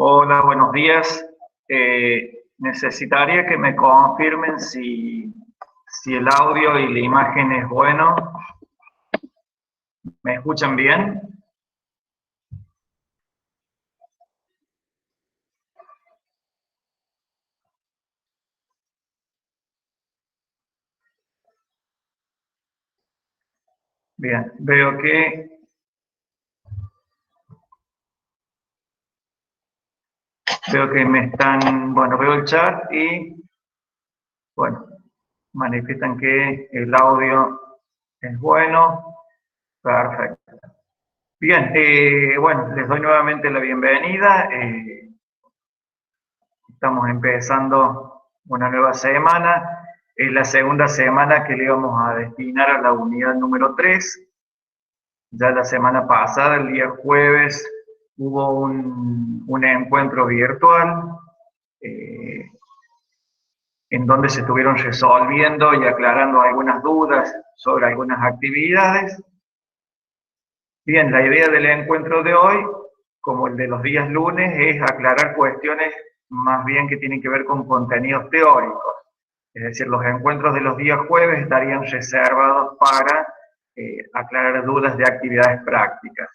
Hola, buenos días. Necesitaría que me confirmen si el audio y la imagen es bueno. ¿Me escuchan bien? Bien, veo que me están, bueno, veo el chat y, bueno, manifiestan que el audio es bueno. Perfecto. Bien, bueno, les doy nuevamente la bienvenida. Estamos empezando una nueva semana. Es la segunda semana que le íbamos a destinar a la unidad número 3. Ya la semana pasada, el día jueves, hubo un encuentro virtual en donde se estuvieron resolviendo y aclarando algunas dudas sobre algunas actividades. Bien, la idea del encuentro de hoy, como el de los días lunes, es aclarar cuestiones más bien que tienen que ver con contenidos teóricos. Es decir, los encuentros de los días jueves estarían reservados para aclarar dudas de actividades prácticas.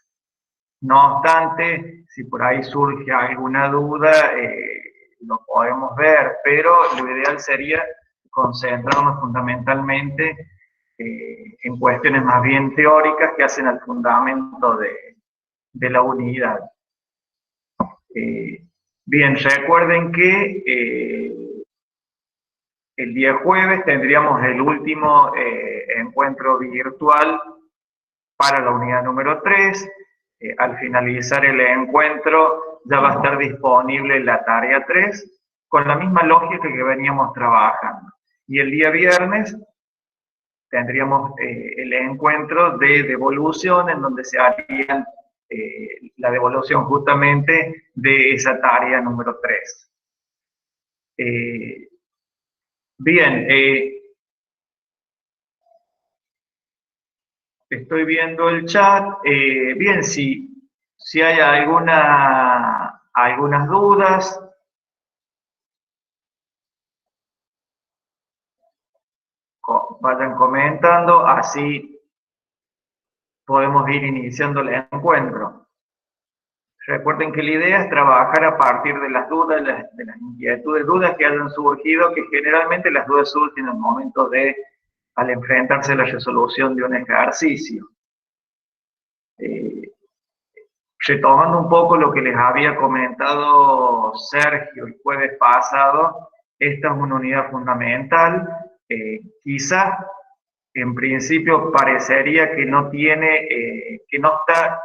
No obstante, si por ahí surge alguna duda, lo podemos ver, pero lo ideal sería concentrarnos fundamentalmente en cuestiones más bien teóricas que hacen al fundamento de la unidad. Bien, recuerden que el día jueves tendríamos el último encuentro virtual para la unidad número 3. Al finalizar el encuentro ya va a estar disponible la tarea 3 con la misma lógica que veníamos trabajando. Y el día viernes tendríamos el encuentro de devolución en donde se haría la devolución justamente de esa tarea número 3. Bien, estoy viendo el chat. Bien, si hay algunas dudas, vayan comentando, así podemos ir iniciando el encuentro. Recuerden que la idea es trabajar a partir de las dudas, de las inquietudes, dudas que hayan surgido, que generalmente las dudas surgen en el momento de al enfrentarse a la resolución de un ejercicio. Retomando un poco lo que les había comentado Sergio el jueves pasado, esta es una unidad fundamental. Quizás en principio parecería que no tiene, que no está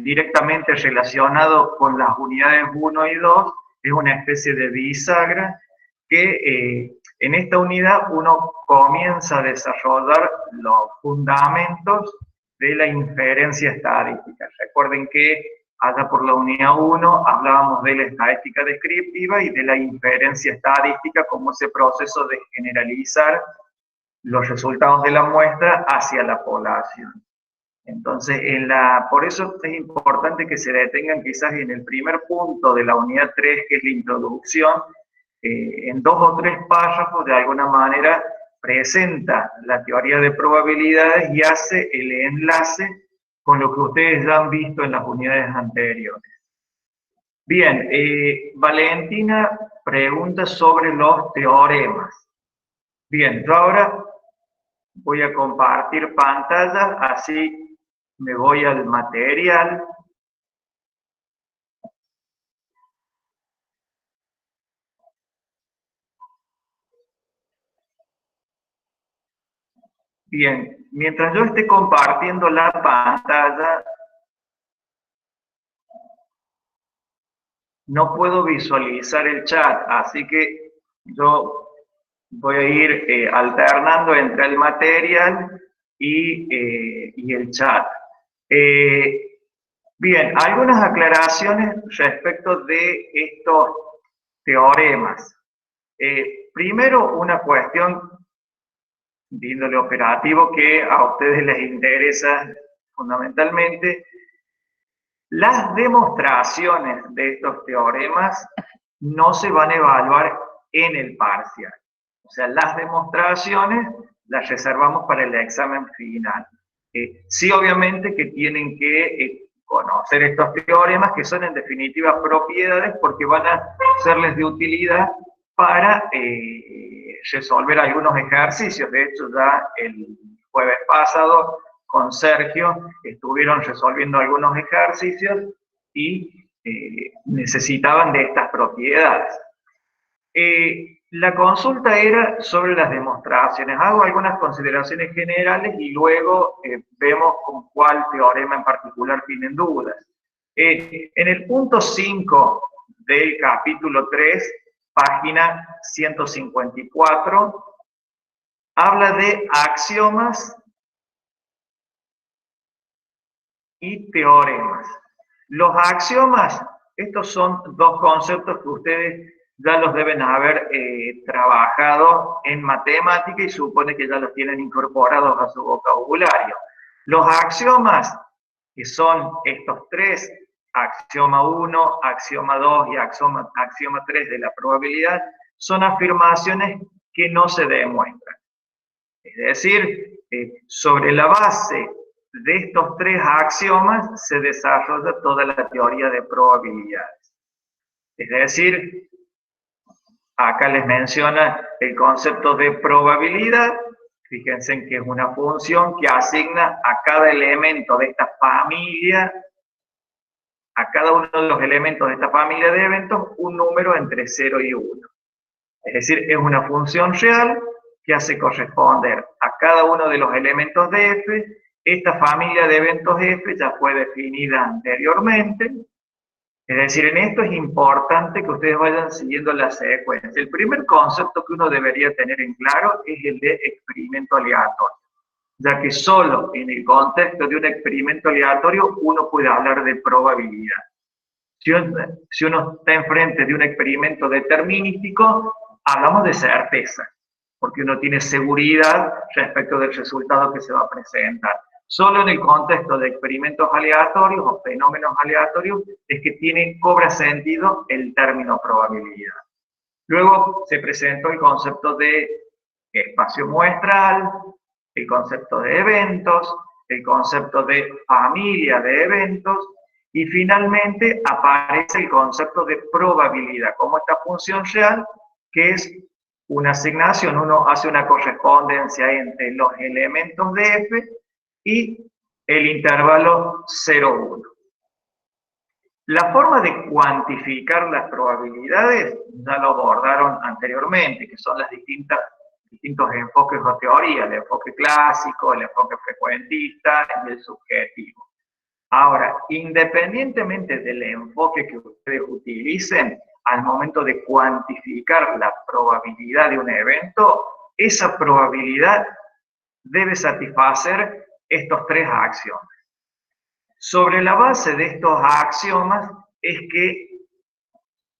directamente relacionado con las unidades 1 y 2, es una especie de bisagra que en esta unidad uno comienza a desarrollar los fundamentos de la inferencia estadística. Recuerden que allá por la unidad 1 hablábamos de la estadística descriptiva y de la inferencia estadística como ese proceso de generalizar los resultados de la muestra hacia la población. Entonces, por eso es importante que se detengan quizás en el primer punto de la unidad 3, que es la introducción, en 2 o 3 párrafos, de alguna manera, presenta la teoría de probabilidades y hace el enlace con lo que ustedes ya han visto en las unidades anteriores. Bien, Valentina pregunta sobre los teoremas. Bien, yo ahora voy a compartir pantalla, así me voy al material. Bien, mientras yo esté compartiendo la pantalla, no puedo visualizar el chat, así que yo voy a ir alternando entre el material y el chat. Bien, algunas aclaraciones respecto de estos teoremas. Primero, una cuestión de índole operativo que a ustedes les interesa fundamentalmente. Las demostraciones de estos teoremas no se van a evaluar en el parcial. O sea, las demostraciones las reservamos para el examen final. Sí, obviamente que tienen que conocer estos teoremas, que son en definitiva propiedades, porque van a serles de utilidad para resolver algunos ejercicios. De hecho, ya el jueves pasado con Sergio estuvieron resolviendo algunos ejercicios y necesitaban de estas propiedades. La consulta era sobre las demostraciones. Hago algunas consideraciones generales y luego vemos con cuál teorema en particular tienen dudas. En el punto 5 del capítulo 3, página 154, habla de axiomas y teoremas. Los axiomas, estos son 2 conceptos que ustedes ya los deben haber trabajado en matemática y supone que ya los tienen incorporados a su vocabulario. Los axiomas, que son estos 3, axioma 1, axioma 2 y axioma 3 de la probabilidad, son afirmaciones que no se demuestran. Es decir, sobre la base de estos 3 axiomas se desarrolla toda la teoría de probabilidades. Es decir, acá les menciona el concepto de probabilidad. Fíjense en que es una función que asigna a cada elemento de esta familia, a cada uno de los elementos de esta familia de eventos, un número entre 0 y 1. Es decir, es una función real que hace corresponder a cada uno de los elementos de f. Esta familia de eventos f ya fue definida anteriormente. Es decir, en esto es importante que ustedes vayan siguiendo la secuencia. El primer concepto que uno debería tener en claro es el de experimento aleatorio, ya que solo en el contexto de un experimento aleatorio uno puede hablar de probabilidad. Si uno está enfrente de un experimento determinístico, hablamos de certeza, porque uno tiene seguridad respecto del resultado que se va a presentar. Solo en el contexto de experimentos aleatorios o fenómenos aleatorios es que cobra sentido el término probabilidad. Luego se presentó el concepto de espacio muestral, el concepto de eventos, el concepto de familia de eventos, y finalmente aparece el concepto de probabilidad como esta función real que es una asignación, uno hace una correspondencia entre los elementos de F y el intervalo 0, 1. La forma de cuantificar las probabilidades ya lo abordaron anteriormente, que son los distintos enfoques o teorías, el enfoque clásico, el enfoque frecuentista y el subjetivo. Ahora, independientemente del enfoque que ustedes utilicen, al momento de cuantificar la probabilidad de un evento, esa probabilidad debe satisfacer estos tres axiomas. Sobre la base de estos axiomas es que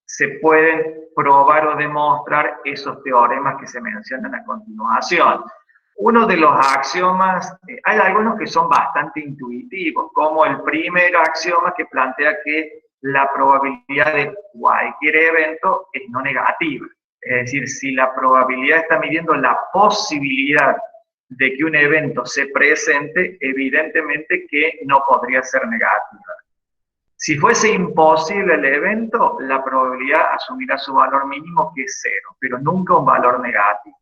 se pueden probar o demostrar esos teoremas que se mencionan a continuación. Uno de los axiomas, hay algunos que son bastante intuitivos, como el primer axioma que plantea que la probabilidad de cualquier evento es no negativa. Es decir, si la probabilidad está midiendo la posibilidad de que un evento se presente, evidentemente que no podría ser negativa. Si fuese imposible el evento, la probabilidad asumirá su valor mínimo, que es 0, pero nunca un valor negativo.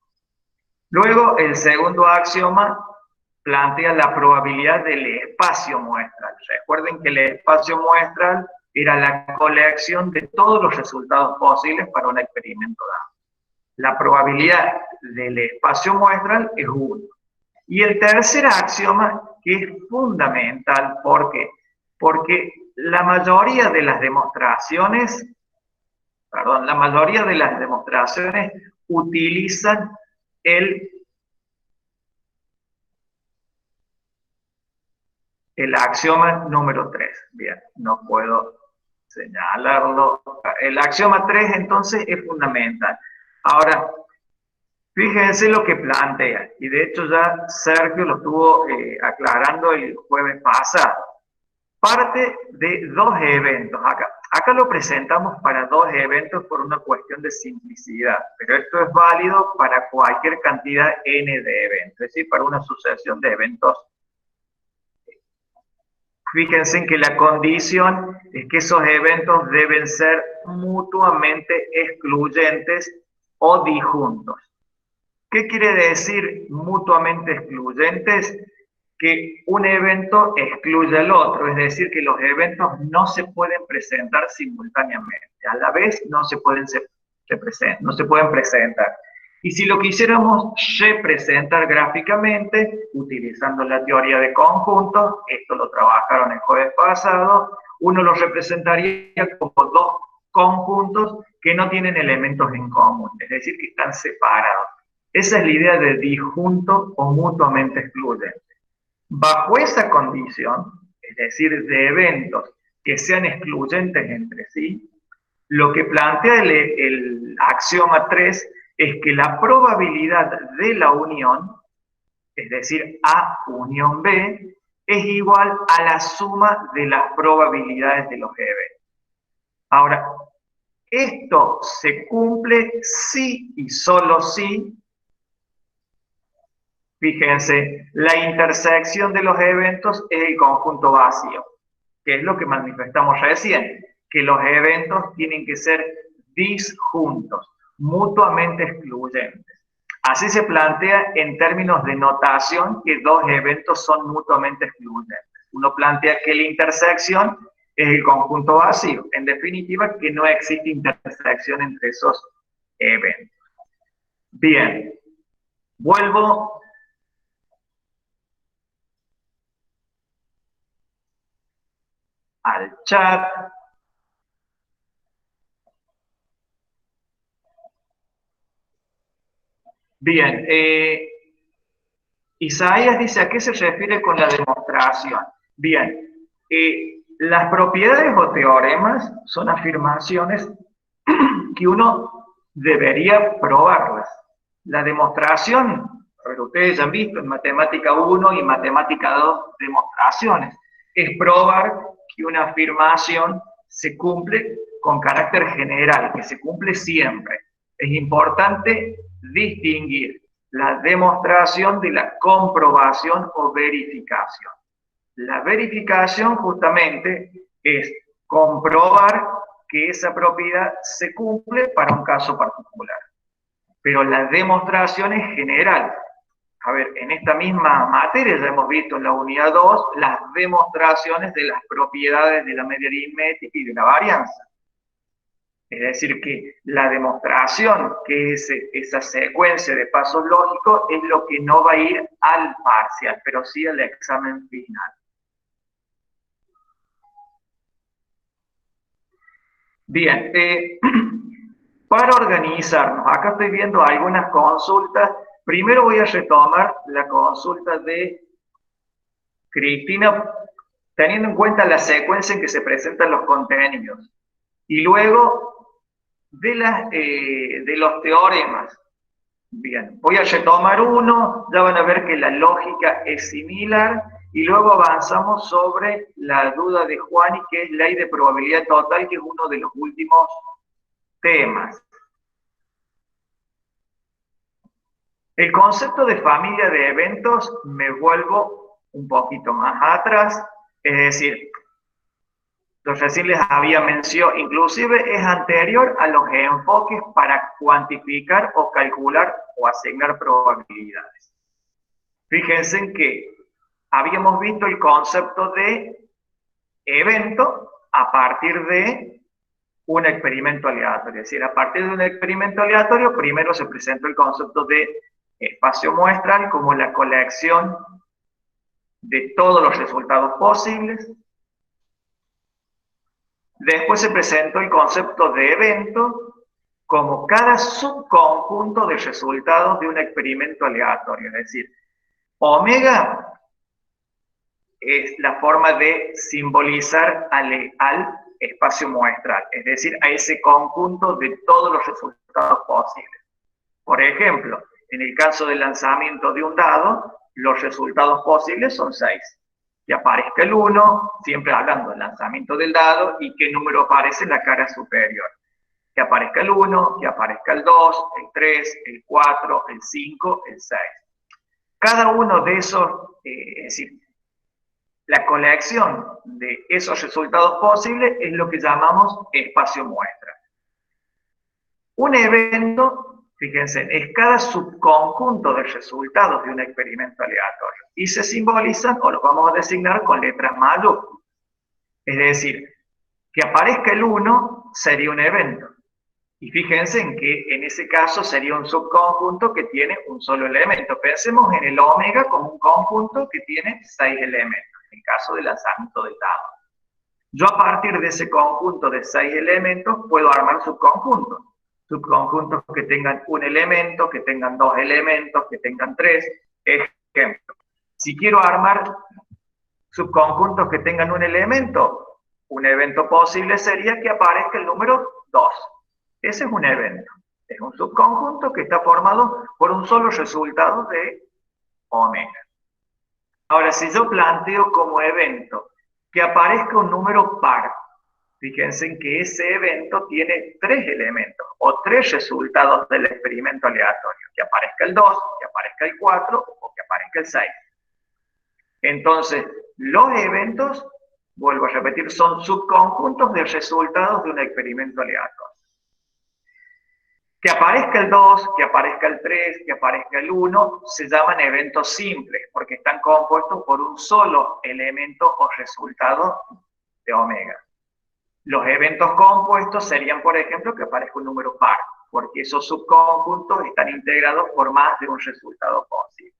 Luego, el segundo axioma plantea la probabilidad del espacio muestral. Recuerden que el espacio muestral era la colección de todos los resultados posibles para un experimento dado. La probabilidad del espacio muestral es 1. Y el tercer axioma, que es fundamental, ¿por qué? Porque la mayoría de las demostraciones utilizan el axioma número 3. Bien, no puedo señalarlo. El axioma 3 entonces es fundamental. Ahora, fíjense lo que plantea, y de hecho ya Sergio lo estuvo aclarando el jueves pasado. Parte de dos eventos. Acá lo presentamos para dos eventos por una cuestión de simplicidad, pero esto es válido para cualquier cantidad n de eventos, es decir, para una sucesión de eventos. Fíjense en que la condición es que esos eventos deben ser mutuamente excluyentes o disjuntos. ¿Qué quiere decir mutuamente excluyentes? Que un evento excluye al otro, es decir, que los eventos no se pueden presentar simultáneamente, a la vez no se pueden presentar. Y si lo quisiéramos representar gráficamente, utilizando la teoría de conjuntos, esto lo trabajaron el jueves pasado, uno lo representaría como dos conjuntos que no tienen elementos en común, es decir, que están separados. Esa es la idea de disjunto o mutuamente excluyente. Bajo esa condición, es decir, de eventos que sean excluyentes entre sí, lo que plantea el axioma 3 es que la probabilidad de la unión, es decir, A unión B, es igual a la suma de las probabilidades de los eventos. Ahora, esto se cumple si y solo si, fíjense, la intersección de los eventos es el conjunto vacío, que es lo que manifestamos recién, que los eventos tienen que ser disjuntos, mutuamente excluyentes. Así se plantea en términos de notación que dos eventos son mutuamente excluyentes. Uno plantea que la intersección es el conjunto vacío. En definitiva, que no existe intersección entre esos eventos. Bien, vuelvo al chat. Bien, Isaías dice, ¿a qué se refiere con la demostración? Bien, las propiedades o teoremas son afirmaciones que uno debería probarlas. La demostración, pero ustedes ya han visto en matemática 1 y matemática 2 demostraciones, es probar que una afirmación se cumple con carácter general, que se cumple siempre. Es importante distinguir la demostración de la comprobación o verificación. La verificación justamente es comprobar que esa propiedad se cumple para un caso particular. pero la demostración es general. A ver, en esta misma materia ya hemos visto en la unidad 2 las demostraciones de las propiedades de la media aritmética y de la varianza. Es decir, que la demostración, que es esa secuencia de pasos lógicos, es lo que no va a ir al parcial, pero sí al examen final. Bien, para organizarnos, acá estoy viendo algunas consultas. Primero voy a retomar la consulta de Cristina, teniendo en cuenta la secuencia en que se presentan los contenidos. Y luego de los teoremas. Bien, voy a retomar uno, ya van a ver que la lógica es similar, y luego avanzamos sobre la duda de Juani, que es ley de probabilidad total, que es uno de los últimos temas. El concepto de familia de eventos me vuelvo un poquito más atrás, es decir, yo recién les había mencionado, inclusive es anterior a los enfoques para cuantificar o calcular o asignar probabilidades. Fíjense en que habíamos visto el concepto de evento a partir de un experimento aleatorio. Es decir, a partir de un experimento aleatorio, primero se presentó el concepto de espacio muestral como la colección de todos los resultados posibles. Después se presentó el concepto de evento como cada subconjunto de resultados de un experimento aleatorio. Es decir, omega es la forma de simbolizar al espacio muestral, es decir, a ese conjunto de todos los resultados posibles. Por ejemplo, en el caso del lanzamiento de un dado, los resultados posibles son 6. Que aparezca el 1, siempre hablando del lanzamiento del dado, y qué número aparece en la cara superior. Que aparezca el 1, que aparezca el 2, el 3, el 4, el 5, el 6. Cada uno de esos, es decir, la colección de esos resultados posibles es lo que llamamos espacio muestra. Un evento, fíjense, es cada subconjunto de resultados de un experimento aleatorio y se simbolizan o los vamos a designar con letras mayúsculas. Es decir, que aparezca el 1 sería un evento. Y fíjense en que en ese caso sería un subconjunto que tiene un solo elemento. Pensemos en el omega como un conjunto que tiene 6 elementos, en el caso del lanzamiento del dado. Yo a partir de ese conjunto de 6 elementos puedo armar subconjuntos. Subconjuntos que tengan un elemento, que tengan 2 elementos, que tengan 3. Ejemplo, si quiero armar subconjuntos que tengan un evento posible sería que aparezca el número 2. Ese es un evento. Es un subconjunto que está formado por un solo resultado de omega. Ahora, si yo planteo como evento que aparezca un número par, fíjense en que ese evento tiene 3 elementos o 3 resultados del experimento aleatorio. Que aparezca el 2, que aparezca el 4 o que aparezca el 6. Entonces, los eventos, vuelvo a repetir, son subconjuntos de resultados de un experimento aleatorio. Que aparezca el 2, que aparezca el 3, que aparezca el 1, se llaman eventos simples, porque están compuestos por un solo elemento o resultado de omega. Los eventos compuestos serían, por ejemplo, que aparezca un número par, porque esos subconjuntos están integrados por más de un resultado posible.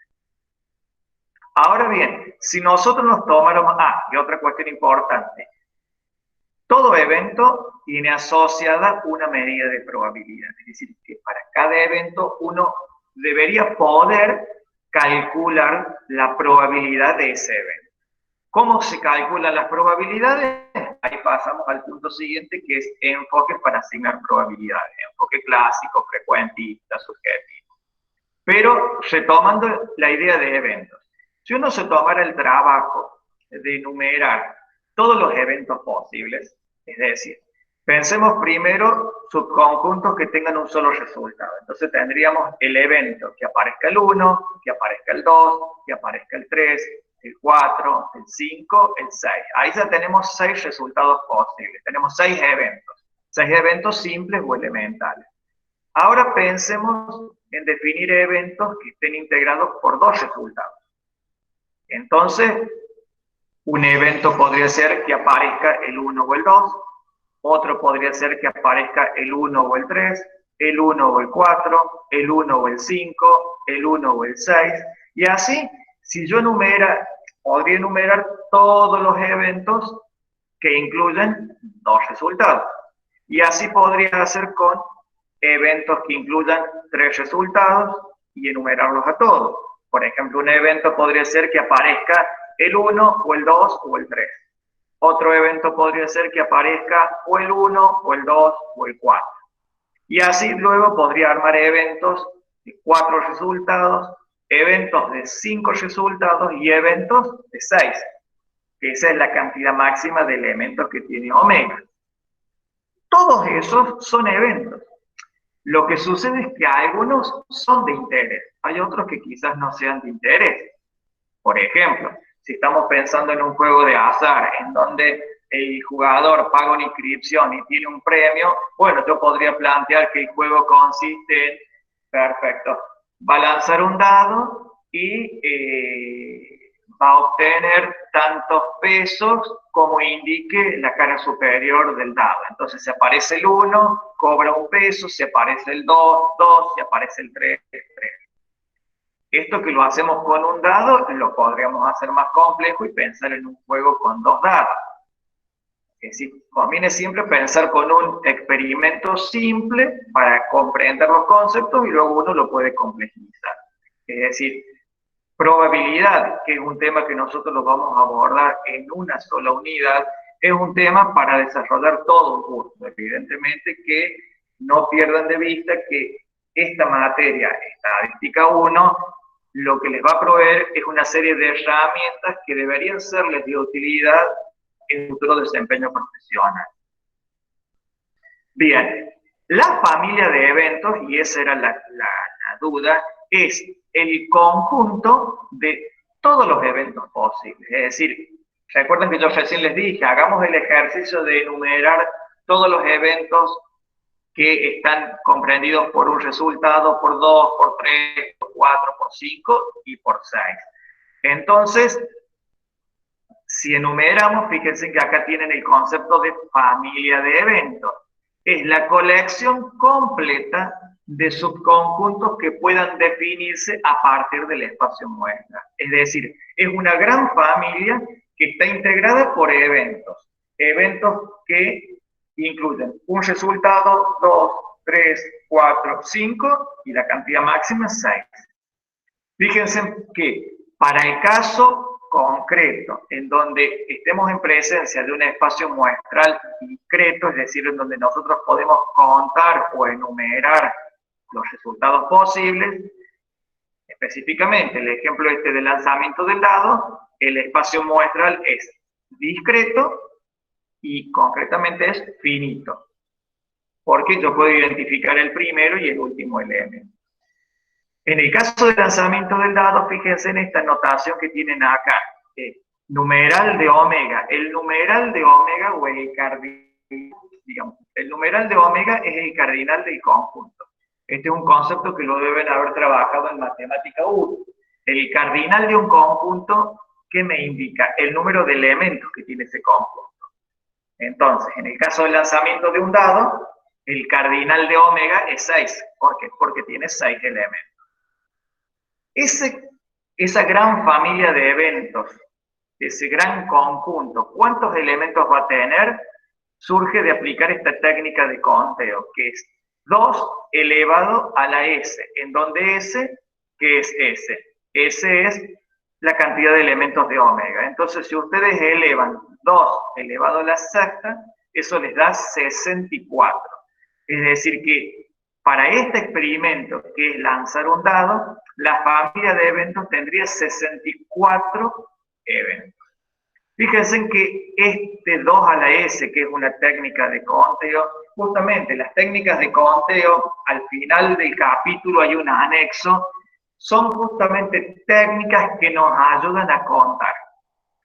Ahora bien, si nosotros nos tomáramos... y otra cuestión importante. Todo evento tiene asociada una medida de probabilidad. Es decir, que para cada evento uno debería poder calcular la probabilidad de ese evento. ¿Cómo se calculan las probabilidades? Ahí pasamos al punto siguiente, que es enfoques para asignar probabilidades. Enfoque clásico, frecuentista, subjetivo. Pero retomando la idea de eventos. Si uno se tomara el trabajo de enumerar todos los eventos posibles, es decir, pensemos primero subconjuntos que tengan un solo resultado. Entonces tendríamos el evento que aparezca el 1, que aparezca el 2, que aparezca el 3, el 4, el 5, el 6. Ahí ya tenemos 6 resultados posibles. Tenemos 6 eventos. 6 eventos simples o elementales. Ahora pensemos en definir eventos que estén integrados por dos resultados. Entonces, un evento podría ser que aparezca el 1 o el 2, otro podría ser que aparezca el 1 o el 3, el 1 o el 4, el 1 o el 5, el 1 o el 6, y así, si yo podría enumerar todos los eventos que incluyen dos resultados. Y así podría hacer con eventos que incluyan tres resultados y enumerarlos a todos. Por ejemplo, un evento podría ser que aparezca el 1 o el 2 o el 3. Otro evento podría ser que aparezca o el 1 o el 2 o el 4. Y así luego podría armar eventos de 4 resultados, eventos de 5 resultados y eventos de 6. Esa es la cantidad máxima de elementos que tiene omega. Todos esos son eventos. Lo que sucede es que algunos son de interés, hay otros que quizás no sean de interés. Por ejemplo, si estamos pensando en un juego de azar en donde el jugador paga una inscripción y tiene un premio, bueno, yo podría plantear que el juego consiste en, perfecto, va a lanzar un dado y va a obtener tantos pesos como indique la cara superior del dado. Entonces, si aparece el 1, cobra un peso, si aparece el 2, 2, si aparece el 3, 3. Esto que lo hacemos con un dado, lo podríamos hacer más complejo y pensar en un juego con dos dados. Es decir, conviene siempre pensar con un experimento simple para comprender los conceptos y luego uno lo puede complejizar. Es decir, probabilidad, que es un tema que nosotros lo vamos a abordar en una sola unidad, es un tema para desarrollar todo un curso. Evidentemente que no pierdan de vista que esta materia, estadística 1, lo que les va a proveer es una serie de herramientas que deberían serles de utilidad en futuro desempeño profesional. Bien, la familia de eventos, y esa era la duda, es el conjunto de todos los eventos posibles. Es decir, recuerden que yo recién les dije, hagamos el ejercicio de enumerar todos los eventos que están comprendidos por un resultado, por 2, por 3, por 4, por 5 y por 6. Entonces, si enumeramos, fíjense que acá tienen el concepto de familia de eventos. Es la colección completa de subconjuntos que puedan definirse a partir del espacio muestra. Es decir, es una gran familia que está integrada por eventos. Eventos que incluyen un resultado, 2, 3, 4, 5 y la cantidad máxima 6. Fíjense que para el caso concreto, en donde estemos en presencia de un espacio muestral discreto, es decir, en donde nosotros podemos contar o enumerar los resultados posibles, específicamente el ejemplo del lanzamiento del dado, el espacio muestral es discreto y concretamente es finito, porque yo puedo identificar el primero y el último elemento. En el caso del lanzamiento del dado, fíjense en esta notación que tienen acá, numeral de omega. El numeral de omega o el cardinal, digamos, el numeral de omega es el cardinal del conjunto. Este es un concepto que lo deben haber trabajado en matemática 1. El cardinal de un conjunto, ¿qué me indica? El número de elementos que tiene ese conjunto. Entonces, en el caso del lanzamiento de un dado, el cardinal de omega es 6. ¿Por qué? Porque tiene 6 elementos. Esa gran familia de eventos, ese gran conjunto, ¿cuántos elementos va a tener? Surge de aplicar esta técnica de conteo, que es 2 elevado a la s, en donde s, ¿qué es s? S es la cantidad de elementos de omega. Entonces, si ustedes elevan 2 elevado a la sexta, eso les da 64. Es decir que para este experimento, que es lanzar un dado, la familia de eventos tendría 64 eventos. Fíjense que este 2 a la s, que es una técnica de conteo, justamente las técnicas de conteo, al final del capítulo hay un anexo, son justamente técnicas que nos ayudan a contar.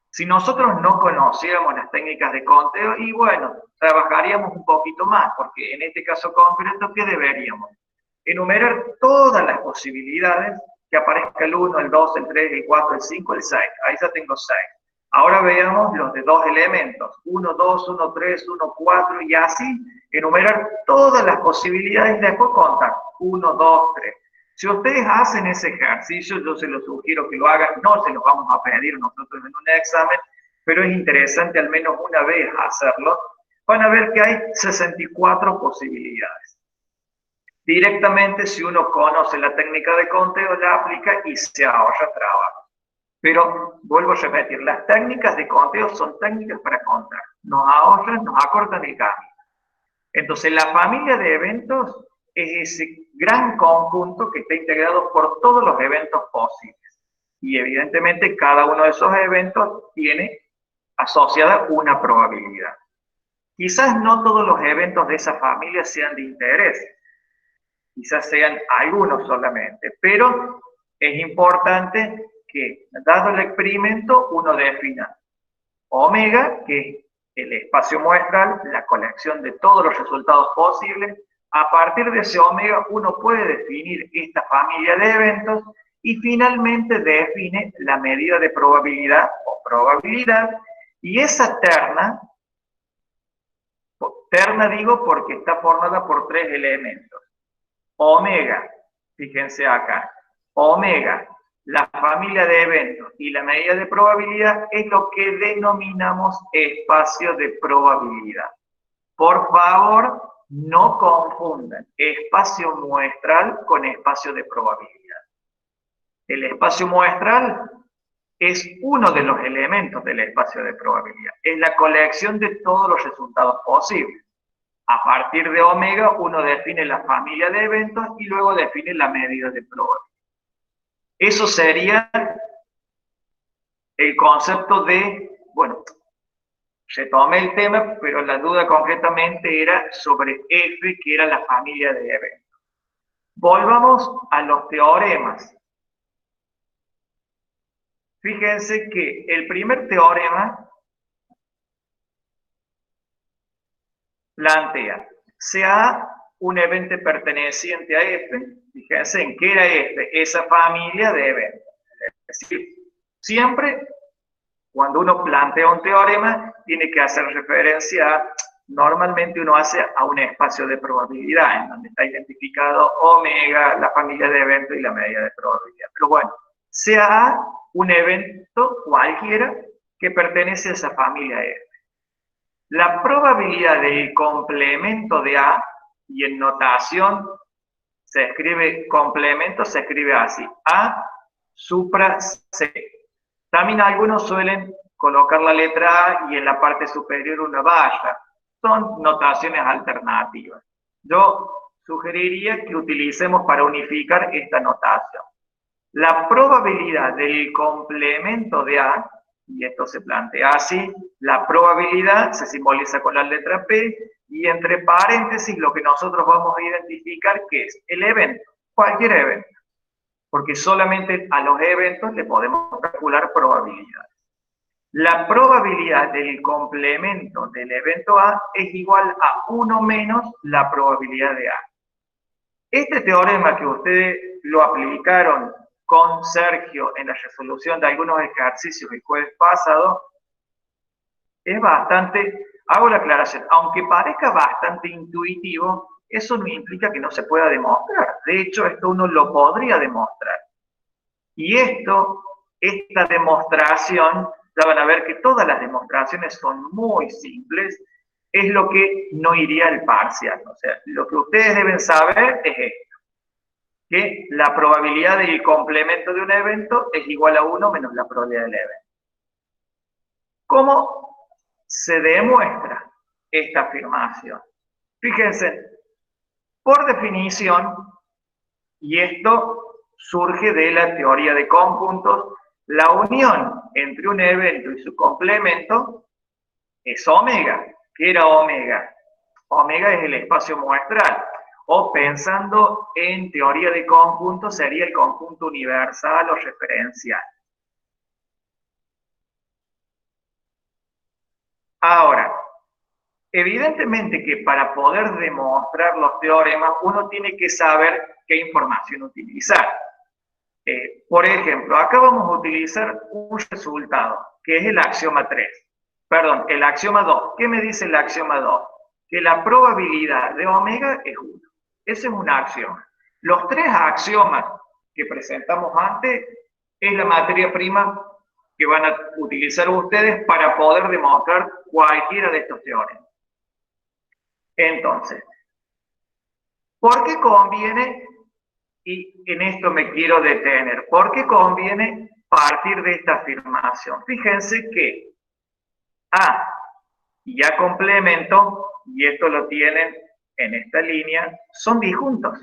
Si nosotros no conociéramos las técnicas de conteo, y bueno, trabajaríamos un poquito más, porque en este caso concreto, ¿qué deberíamos? enumerar todas las posibilidades, que aparezca el 1, el 2, el 3, el 4, el 5, el 6. Ahí ya tengo 6. Ahora veamos los de dos elementos, 1, 2, 1, 3, 1, 4, y así enumerar todas las posibilidades y después contar 1, 2, 3. Si ustedes hacen ese ejercicio, yo se los sugiero que lo hagan, no se los vamos a pedir nosotros en un examen, pero es interesante al menos una vez hacerlo. Van a ver que hay 64 posibilidades. Directamente, si uno conoce la técnica de conteo, la aplica y se ahorra trabajo. Pero, vuelvo a repetir, las técnicas de conteo son técnicas para contar. Nos ahorran, nos acortan el camino. Entonces, la familia de eventos es ese gran conjunto que está integrado por todos los eventos posibles. Y evidentemente, cada uno de esos eventos tiene asociada una probabilidad. Quizás no todos los eventos de esa familia sean de interés. Quizás sean algunos solamente, pero es importante que, dado el experimento, uno defina omega, que es el espacio muestral, la colección de todos los resultados posibles. A partir de ese omega, uno puede definir esta familia de eventos y finalmente define la medida de probabilidad o probabilidad, y esa terna digo porque está formada por tres elementos. Omega, fíjense acá, omega, la familia de eventos y la medida de probabilidad es lo que denominamos espacio de probabilidad. Por favor, no confundan espacio muestral con espacio de probabilidad. El espacio muestral es uno de los elementos del espacio de probabilidad. Es la colección de todos los resultados posibles. A partir de omega, uno define la familia de eventos y luego define la medida de probabilidad. Eso sería el concepto de, bueno, retomé el tema, pero la duda concretamente era sobre F, que era la familia de eventos. Volvamos a los teoremas. Fíjense que el primer teorema plantea, sea un evento perteneciente a F, fíjense en qué era F, esa familia de eventos. Es decir, siempre cuando uno plantea un teorema, tiene que hacer referencia, normalmente uno hace a un espacio de probabilidad, en donde está identificado omega, la familia de eventos y la medida de probabilidad. Pero bueno, sea un evento cualquiera que pertenece a esa familia F. La probabilidad del complemento de A, y en notación se escribe complemento, se escribe así, A supra C. También algunos suelen colocar la letra A y en la parte superior una barra. Son notaciones alternativas. Yo sugeriría que utilicemos para unificar esta notación. La probabilidad del complemento de A, y esto se plantea así, la probabilidad se simboliza con la letra P, y entre paréntesis lo que nosotros vamos a identificar que es el evento, cualquier evento, porque solamente a los eventos le podemos calcular probabilidades. La probabilidad del complemento del evento A es igual a 1 menos la probabilidad de A. Este teorema que ustedes lo aplicaron con Sergio en la resolución de algunos ejercicios el jueves pasado, es bastante, hago la aclaración, aunque parezca bastante intuitivo, eso no implica que no se pueda demostrar. De hecho, esto uno lo podría demostrar. Y esta demostración, ya van a ver que todas las demostraciones son muy simples, es lo que no iría al parcial. O sea, lo que ustedes deben saber es esto, que la probabilidad del complemento de un evento es igual a 1 menos la probabilidad del evento. ¿Cómo se demuestra esta afirmación? Fíjense, por definición, y esto surge de la teoría de conjuntos, la unión entre un evento y su complemento es omega. ¿Qué era omega? Omega es el espacio muestral. O pensando en teoría de conjuntos, sería el conjunto universal o referencial. Ahora, Evidentemente que para poder demostrar los teoremas uno tiene que saber qué información utilizar. Por ejemplo, acá vamos a utilizar un resultado, que es el axioma 3. Perdón, el axioma 2. ¿Qué me dice el axioma 2? Que la probabilidad de omega es 1. Ese es un axioma. Los tres axiomas que presentamos antes es la materia prima que van a utilizar ustedes para poder demostrar cualquiera de estos teoremas. Entonces, ¿por qué conviene, y en esto me quiero detener, por qué conviene partir de esta afirmación? Fíjense que A y A complemento, y esto lo tienen en esta línea, son disjuntos.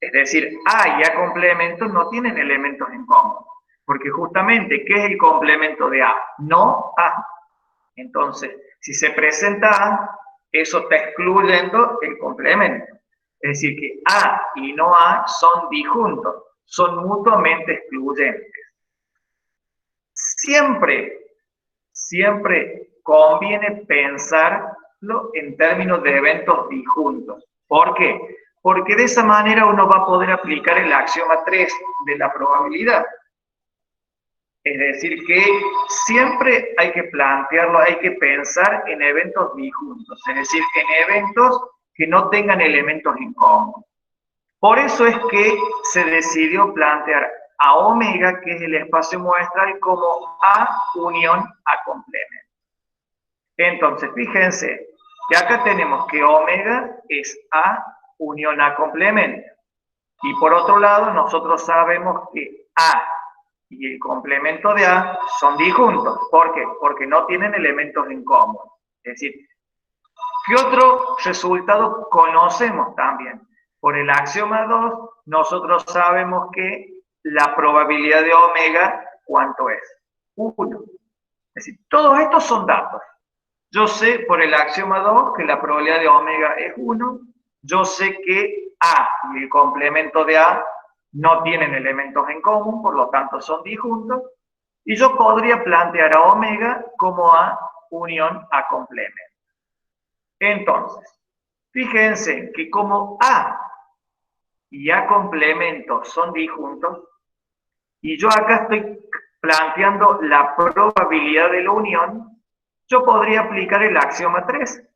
Es decir, A y A complemento no tienen elementos en común. Porque justamente, ¿qué es el complemento de A? No A. Entonces, si se presenta A, eso está excluyendo el complemento. Es decir, que A y no A son disjuntos, son mutuamente excluyentes. Siempre conviene pensarlo en términos de eventos disjuntos. ¿Por qué? Porque de esa manera uno va a poder aplicar el axioma 3 de la probabilidad. Es decir, que siempre hay que plantearlo, hay que pensar en eventos disjuntos, es decir, en eventos que no tengan elementos en común. Por eso es que se decidió plantear a omega, que es el espacio muestral, como A unión A complemento. Entonces, fíjense que acá tenemos que omega es A unión A complemento. Y por otro lado, nosotros sabemos que A y el complemento de A son disjuntos. ¿Por qué? Porque no tienen elementos en común. Es decir, ¿qué otro resultado conocemos también? Por el axioma 2, nosotros sabemos que la probabilidad de omega, ¿cuánto es? 1. Es decir, todos estos son datos. Yo sé por el axioma 2 que la probabilidad de omega es 1. Yo sé que A y el complemento de A no tienen elementos en común, por lo tanto son disjuntos. Y yo podría plantear a omega como A unión A complemento. Entonces, fíjense que como A y A complemento son disjuntos, y yo acá estoy planteando la probabilidad de la unión, yo podría aplicar el axioma 3.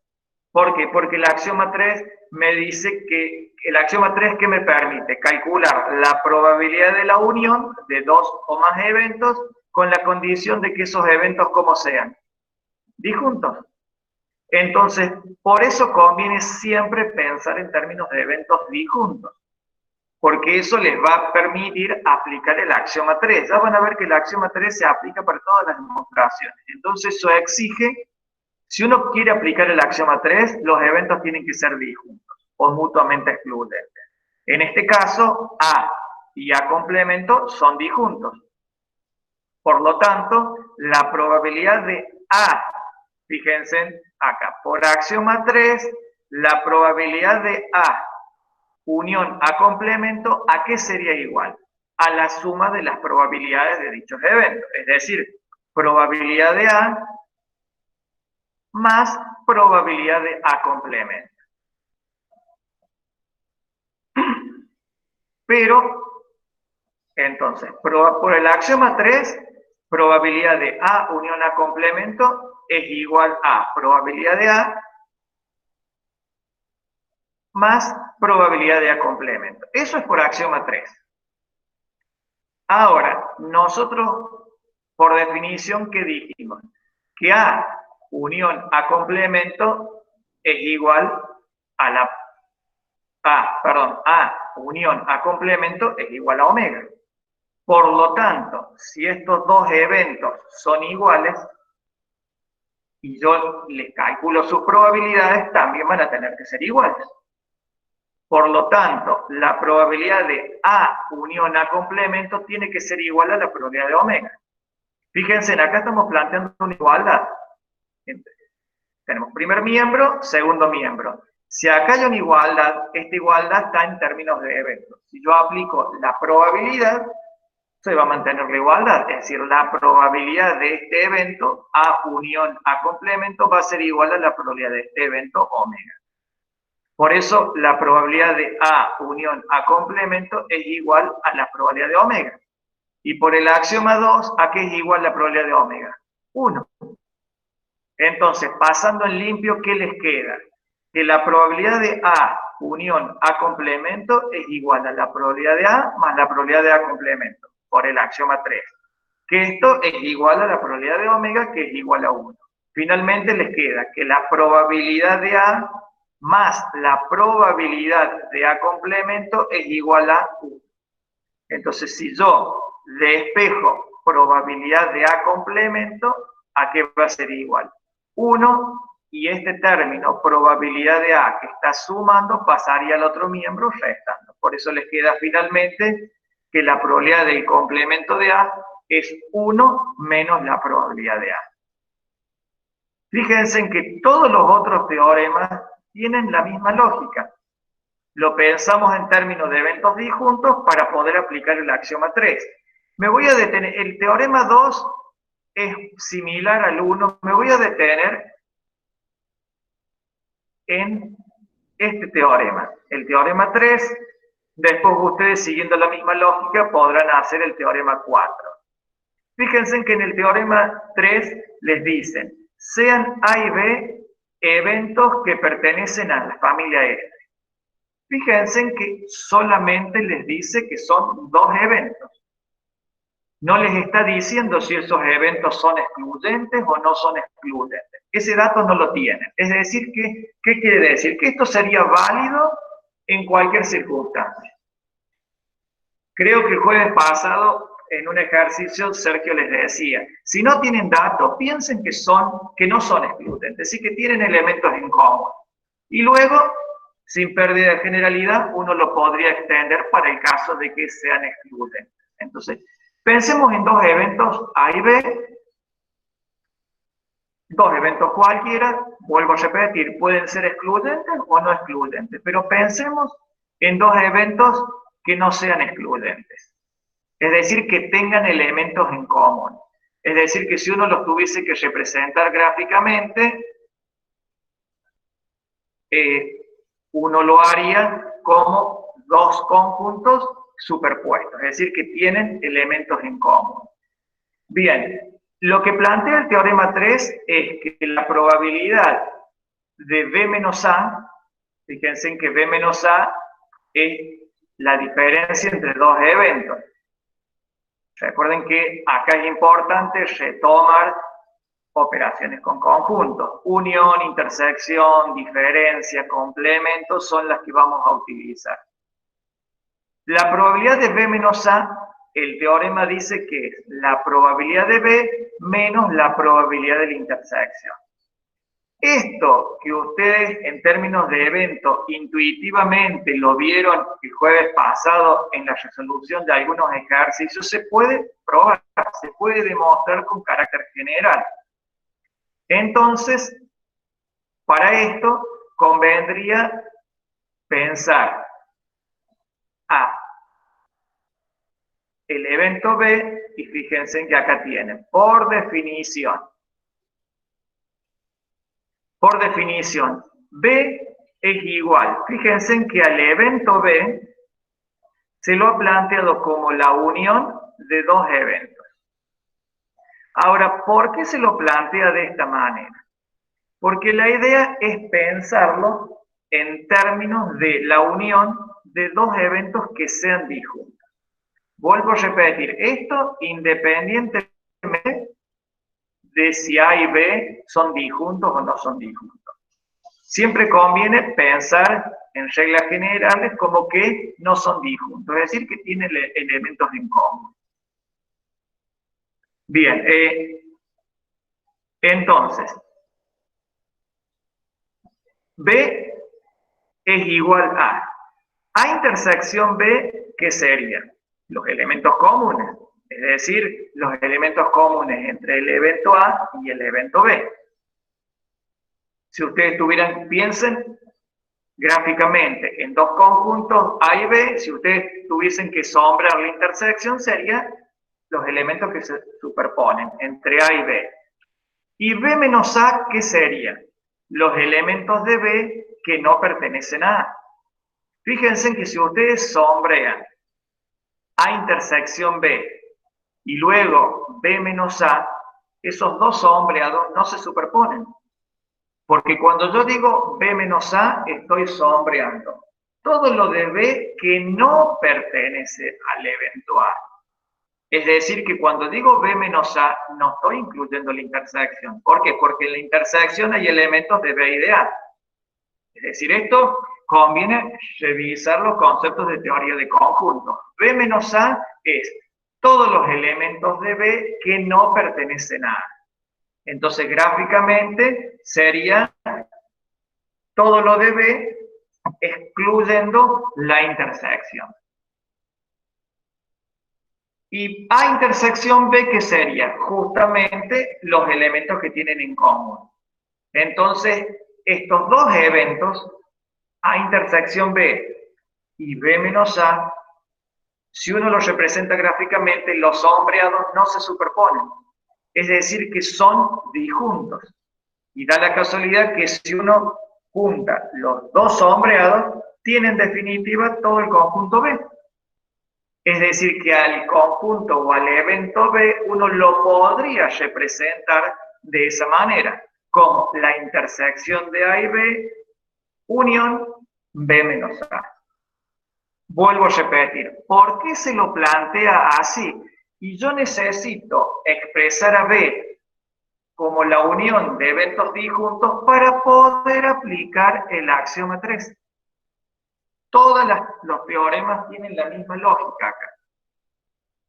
¿Por qué? Porque el axioma 3 me dice que, el axioma 3 que me permite calcular la probabilidad de la unión de dos o más eventos con la condición de que esos eventos, ¿cómo sean? Disjuntos. Entonces, por eso conviene siempre pensar en términos de eventos disjuntos, porque eso les va a permitir aplicar el axioma 3. Ya van a ver que el axioma 3 se aplica para todas las demostraciones. Entonces, eso exige, si uno quiere aplicar el axioma 3, los eventos tienen que ser disjuntos o mutuamente excluyentes. En este caso, A y A complemento son disjuntos. Por lo tanto, la probabilidad de A, fíjense acá, por axioma 3, la probabilidad de A unión A complemento, ¿a qué sería igual? A la suma de las probabilidades de dichos eventos. Es decir, probabilidad de A más probabilidad de A complemento. Pero, entonces, por el axioma 3, probabilidad de A unión A complemento es igual a probabilidad de A más probabilidad de A complemento. Eso es por axioma 3. Ahora, nosotros, por definición, ¿qué dijimos? Que A unión A complemento es igual a la A unión A complemento es igual a omega. Por lo tanto, si estos dos eventos son iguales y yo les calculo sus probabilidades, también van a tener que ser iguales. Por lo tanto, la probabilidad de A unión A complemento tiene que ser igual a la probabilidad de omega. Fíjense, acá estamos planteando una igualdad. Tenemos primer miembro, segundo miembro. Si acá hay una igualdad, esta igualdad está en términos de eventos. Si yo aplico la probabilidad, se va a mantener la igualdad, es decir, la probabilidad de este evento A unión A complemento va a ser igual a la probabilidad de este evento omega. Por eso la probabilidad de A unión A complemento es igual a la probabilidad de omega. Y por el axioma 2, ¿a qué es igual la probabilidad de omega? 1. Entonces, pasando en limpio, ¿qué les queda? Que la probabilidad de A unión A complemento es igual a la probabilidad de A más la probabilidad de A complemento, por el axioma 3. Que esto es igual a la probabilidad de omega, que es igual a 1. Finalmente les queda que la probabilidad de A más la probabilidad de A complemento es igual a 1. Entonces, si yo despejo probabilidad de A complemento, ¿a qué va a ser igual? 1, y este término, probabilidad de A que está sumando, pasaría al otro miembro restando. Por eso les queda finalmente que la probabilidad del complemento de A es 1 menos la probabilidad de A. Fíjense en que todos los otros teoremas tienen la misma lógica. Lo pensamos en términos de eventos disjuntos para poder aplicar el axioma 3. Me voy a detener, el teorema 2 es similar al 1, me voy a detener en este teorema, el teorema 3, después ustedes siguiendo la misma lógica podrán hacer el teorema 4. Fíjense en que en el teorema 3 les dicen, sean A y B eventos que pertenecen a la familia F. Fíjense en que solamente les dice que son dos eventos. No les está diciendo si esos eventos son excluyentes o no son excluyentes. Ese dato no lo tienen. Es decir, ¿qué quiere decir? Que esto sería válido en cualquier circunstancia. Creo que el jueves pasado, en un ejercicio, Sergio les decía, si no tienen datos, piensen que no son excluyentes, sí que tienen elementos en común. Y luego, sin pérdida de generalidad, uno lo podría extender para el caso de que sean excluyentes. Entonces, pensemos en dos eventos A y B, dos eventos cualquiera, vuelvo a repetir, pueden ser excluyentes o no excluyentes, pero pensemos en dos eventos que no sean excluyentes. Es decir, que tengan elementos en común. Es decir, que si uno los tuviese que representar gráficamente, uno lo haría como dos conjuntos superpuestos, es decir, que tienen elementos en común. Bien, lo que plantea el teorema 3 es que la probabilidad de B menos A, fíjense en que B menos A es la diferencia entre dos eventos. Recuerden que acá es importante retomar operaciones con conjuntos. Unión, intersección, diferencia, complemento son las que vamos a utilizar. La probabilidad de B menos A, el teorema dice que es la probabilidad de B menos la probabilidad de la intersección. Esto que ustedes en términos de evento intuitivamente lo vieron el jueves pasado en la resolución de algunos ejercicios, se puede probar, se puede demostrar con carácter general. Entonces, para esto convendría pensar A, el evento B, y fíjense que acá tienen, por definición, B es igual. Fíjense que al evento B se lo ha planteado como la unión de dos eventos. Ahora, ¿por qué se lo plantea de esta manera? Porque la idea es pensarlo en términos de la unión de dos eventos que sean disjuntos. Vuelvo a repetir, esto independientemente de si A y B son disjuntos o no son disjuntos. Siempre conviene pensar en reglas generales como que no son disjuntos, es decir, que tienen elementos en común. Bien, entonces, B es igual a intersección B, ¿qué sería? Los elementos comunes, es decir, los elementos comunes entre el evento A y el evento B. Si ustedes piensen gráficamente en dos conjuntos A y B, si ustedes tuviesen que sombrar la intersección, sería los elementos que se superponen entre A y B. Y B menos A, ¿qué sería? Los elementos de B que no pertenecen a A. Fíjense que si ustedes sombrean A intersección B y luego B menos A, esos dos sombreados no se superponen. Porque cuando yo digo B menos A, estoy sombreando todo lo de B que no pertenece al evento A. Es decir, que cuando digo B menos A, no estoy incluyendo la intersección. ¿Por qué? Porque en la intersección hay elementos de B y de A. Es decir, esto conviene revisar los conceptos de teoría de conjuntos. B menos A es todos los elementos de B que no pertenecen a A. Entonces, gráficamente sería todo lo de B excluyendo la intersección. Y A intersección B, ¿qué sería? Justamente los elementos que tienen en común. Entonces, estos dos eventos, A intersección B y B menos A, si uno los representa gráficamente, los sombreados no se superponen. Es decir, que son disjuntos. Y da la casualidad que si uno junta los dos sombreados, tiene en definitiva todo el conjunto B. Es decir, que al conjunto o al evento B uno lo podría representar de esa manera, como la intersección de A y B, unión B menos A. Vuelvo a repetir, ¿por qué se lo plantea así? Y yo necesito expresar a B como la unión de eventos disjuntos para poder aplicar el axioma 3. Todos los teoremas tienen la misma lógica acá.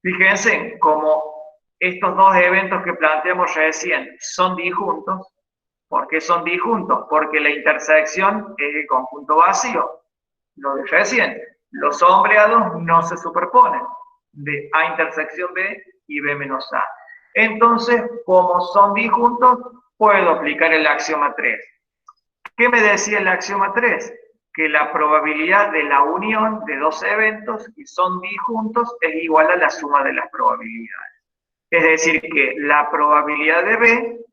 Fíjense, como estos dos eventos que planteamos recién son disjuntos. ¿Por qué son disjuntos? Porque la intersección es el conjunto vacío. Lo de recién, los sombreados no se superponen de A intersección B y B menos A. Entonces, como son disjuntos, puedo aplicar el axioma 3. ¿Qué me decía el axioma 3? Que la probabilidad de la unión de dos eventos que son disjuntos es igual a la suma de las probabilidades. Es decir, que la probabilidad de B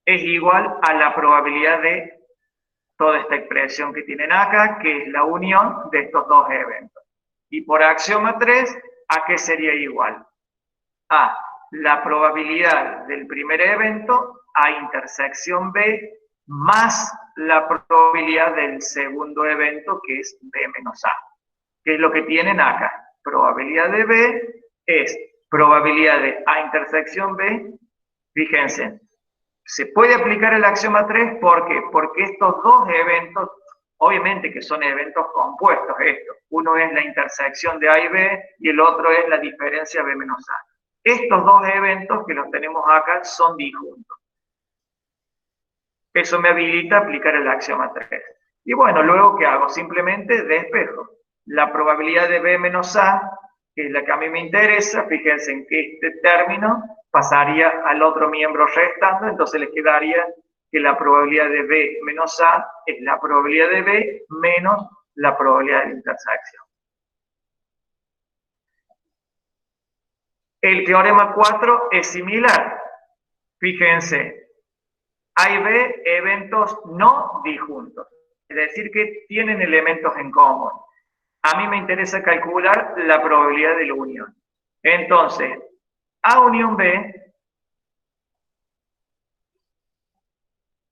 es igual a la probabilidad de toda esta expresión que tienen acá, que es la unión de estos dos eventos. Y por axioma 3, ¿a qué sería igual? A la probabilidad del primer evento, A intersección B, más la probabilidad del segundo evento, que es B menos A. ¿Qué es lo que tienen acá? Probabilidad de B es probabilidad de A intersección B. Fíjense, se puede aplicar el axioma 3, ¿por qué? Porque estos dos eventos, obviamente que son eventos compuestos estos. Uno es la intersección de A y B y el otro es la diferencia B menos A. Estos dos eventos que los tenemos acá son disjuntos. Eso me habilita a aplicar el axioma 3. Y bueno, luego, ¿qué hago? Simplemente despejo. La probabilidad de B menos A, que es la que a mí me interesa, fíjense en que este término pasaría al otro miembro restando, entonces les quedaría que la probabilidad de B menos A es la probabilidad de B menos la probabilidad de la intersección. El teorema 4 es similar. Fíjense, A y B, eventos no disjuntos, es decir, que tienen elementos en común. A mí me interesa calcular la probabilidad de la unión. Entonces, A unión B,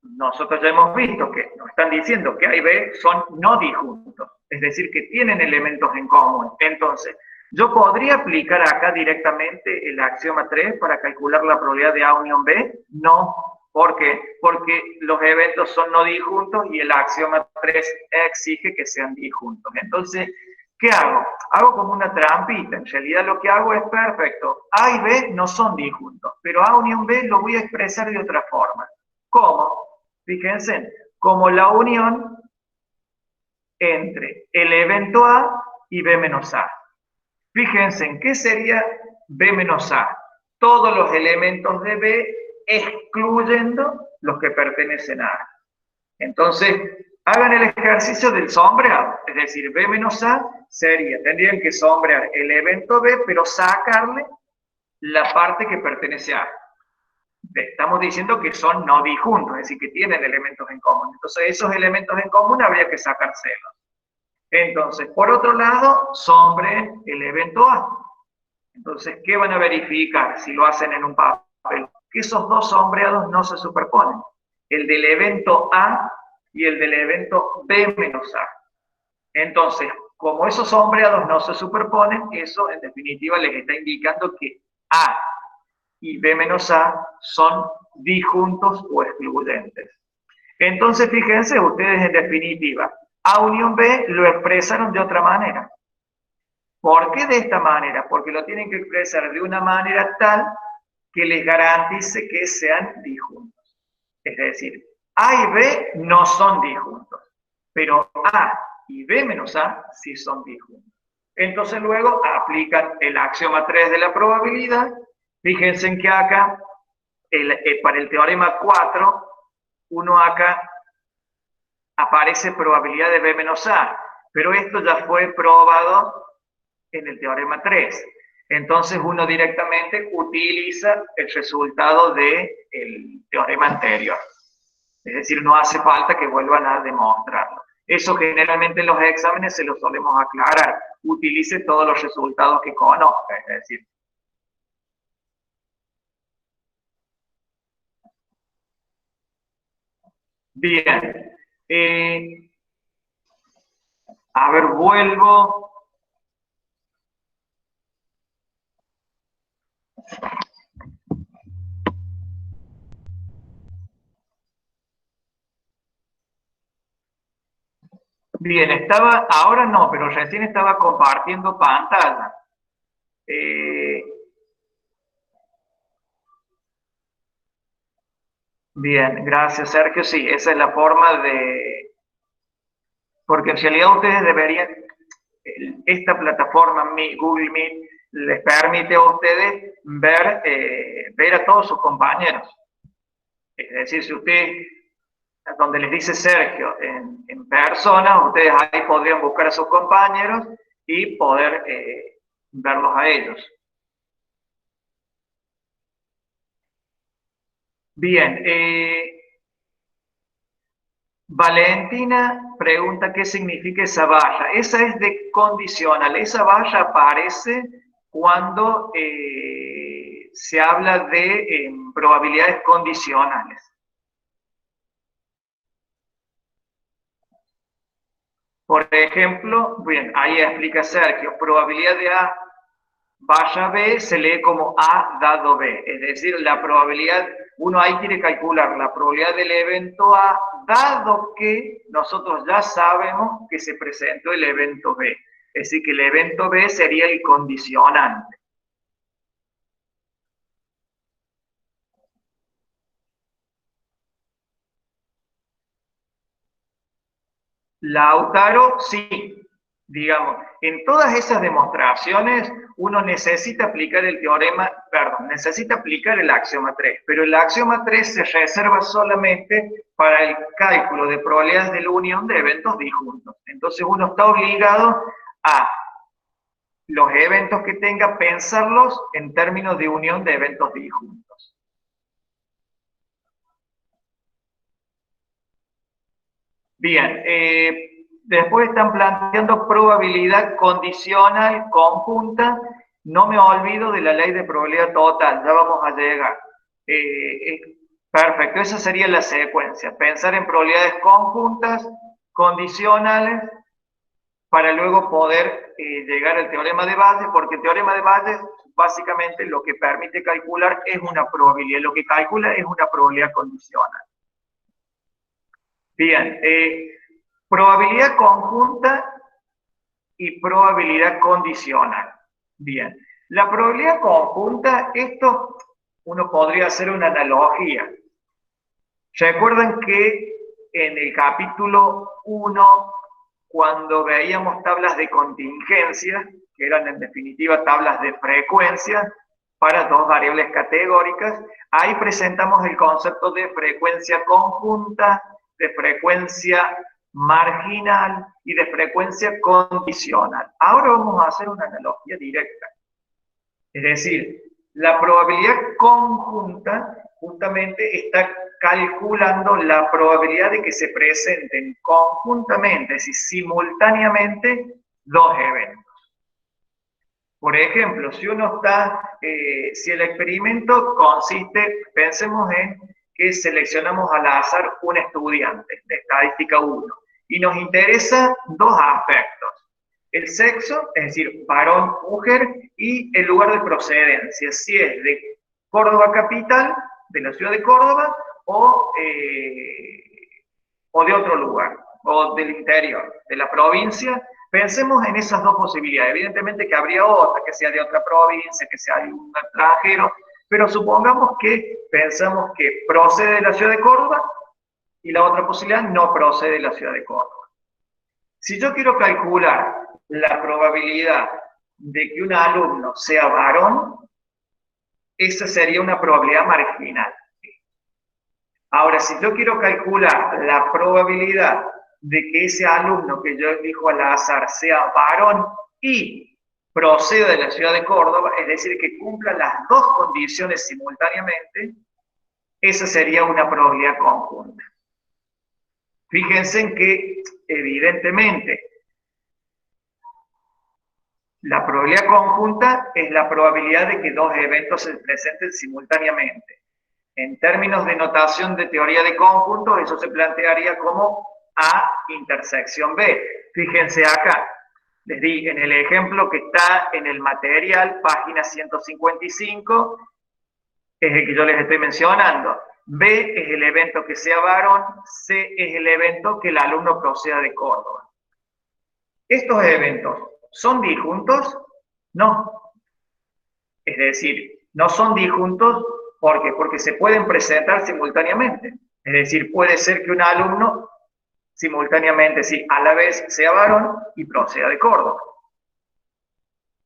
nosotros ya hemos visto que nos están diciendo que A y B son no disjuntos, es decir, que tienen elementos en común. Entonces, ¿yo podría aplicar acá directamente el axioma 3 para calcular la probabilidad de A unión B? No. ¿Por qué? Porque los eventos son no disjuntos y el axioma 3 exige que sean disjuntos. Entonces, ¿qué hago? Hago como una trampita. En realidad lo que hago es perfecto. A y B no son disjuntos, pero A unión B lo voy a expresar de otra forma. ¿Cómo? Fíjense, como la unión entre el evento A y B menos A. Fíjense, ¿qué sería B menos A? Todos los elementos de B excluyendo los que pertenecen a A. Entonces, hagan el ejercicio del sombreado, es decir, B menos A sería, tendrían que sombrear el evento B, pero sacarle la parte que pertenece a. Estamos diciendo que son no disjuntos, es decir, que tienen elementos en común. Entonces, esos elementos en común habría que sacárselos. Entonces, por otro lado, sobre el evento A. Entonces, ¿qué van a verificar si lo hacen en un papel? Que esos dos sombreados no se superponen. El del evento A y el del evento B menos A. Entonces, como esos sombreados no se superponen, eso en definitiva les está indicando que A y B menos A son disjuntos o excluyentes. Entonces, fíjense ustedes en definitiva, A unión B lo expresaron de otra manera. ¿Por qué de esta manera? Porque lo tienen que expresar de una manera tal que les garantice que sean disjuntos. Es decir, A y B no son disjuntos, pero A y B menos A sí son disjuntos. Entonces luego aplican el axioma 3 de la probabilidad. Fíjense en que acá, para el teorema 4, uno acá aparece probabilidad de B menos A, pero esto ya fue probado en el teorema 3. Entonces uno directamente utiliza el resultado del teorema anterior. Es decir, no hace falta que vuelvan a demostrarlo. Eso generalmente en los exámenes se lo solemos aclarar. Utilice todos los resultados que conozca, es decir. Bien. A ver, vuelvo. Bien, ahora no, pero recién estaba compartiendo pantalla. Bien, gracias Sergio. Sí, esa es la forma de... Porque en realidad ustedes deberían... Esta plataforma, Google Meet, les permite a ustedes ver a todos sus compañeros. Es decir, si usted, donde les dice Sergio en persona, ustedes ahí podrían buscar a sus compañeros y poder verlos a ellos. Bien, Valentina pregunta qué significa esa valla. Esa es de condicional. Esa valla aparece cuando se habla de probabilidades condicionales. Por ejemplo, bien, ahí explica Sergio, probabilidad de A valla B se lee como A dado B, es decir, la probabilidad, uno ahí quiere calcular la probabilidad del evento A, dado que nosotros ya sabemos que se presentó el evento B, es decir, que el evento B sería el condicionante. Lautaro, sí, digamos, en todas esas demostraciones uno necesita aplicar el teorema, perdón, necesita aplicar el axioma 3, pero el axioma 3 se reserva solamente para el cálculo de probabilidades de la unión de eventos disjuntos. Entonces uno está obligado a los eventos que tenga, pensarlos en términos de unión de eventos disjuntos. Bien, después están planteando probabilidad condicional conjunta. No me olvido de la ley de probabilidad total, ya vamos a llegar. Perfecto, esa sería la secuencia. Pensar en probabilidades conjuntas, condicionales, para luego poder llegar al teorema de Bayes, porque el teorema de Bayes básicamente lo que permite calcular es una probabilidad, lo que calcula es una probabilidad condicional. Bien, probabilidad conjunta y probabilidad condicional. Bien, la probabilidad conjunta, esto uno podría hacer una analogía. ¿Recuerdan que en el capítulo 1, cuando veíamos tablas de contingencia, que eran en definitiva tablas de frecuencia para dos variables categóricas, ahí presentamos el concepto de frecuencia conjunta, de frecuencia marginal y de frecuencia condicional. Ahora vamos a hacer una analogía directa. Es decir, La probabilidad conjunta justamente está calculando la probabilidad de que se presenten conjuntamente, es decir, simultáneamente, dos eventos. Por ejemplo, si uno está, si el experimento consiste, pensemos en que seleccionamos al azar un estudiante de estadística 1 y nos interesa dos aspectos: el sexo, es decir, varón, mujer, y el lugar de procedencia, si es de Córdoba capital, de la ciudad de Córdoba, o de otro lugar, o del interior, de la provincia. Pensemos en esas dos posibilidades. Evidentemente que habría otra, que sea de otra provincia, que sea de un extranjero, pero supongamos que pensamos que procede de la ciudad de Córdoba y la otra posibilidad no procede de la ciudad de Córdoba. Si yo quiero calcular la probabilidad de que un alumno sea varón, esa sería una probabilidad marginal. Ahora, si yo quiero calcular la probabilidad de que ese alumno que yo elijo al azar sea varón y proceda de la ciudad de Córdoba, es decir, que cumpla las dos condiciones simultáneamente, esa sería una probabilidad conjunta. Fíjense en que, evidentemente, la probabilidad conjunta es la probabilidad de que dos eventos se presenten simultáneamente. En términos de notación de teoría de conjuntos, eso se plantearía como A intersección B. Fíjense acá, les di en el ejemplo que está en el material, página 155, es el que yo les estoy mencionando. B es el evento que sea varón, C es el evento que el alumno proceda de Córdoba. ¿Estos eventos son disjuntos? No. Es decir, no son disjuntos porque se pueden presentar simultáneamente. Es decir, puede ser que un alumno simultáneamente, sí, a la vez sea varón y proceda de Córdoba.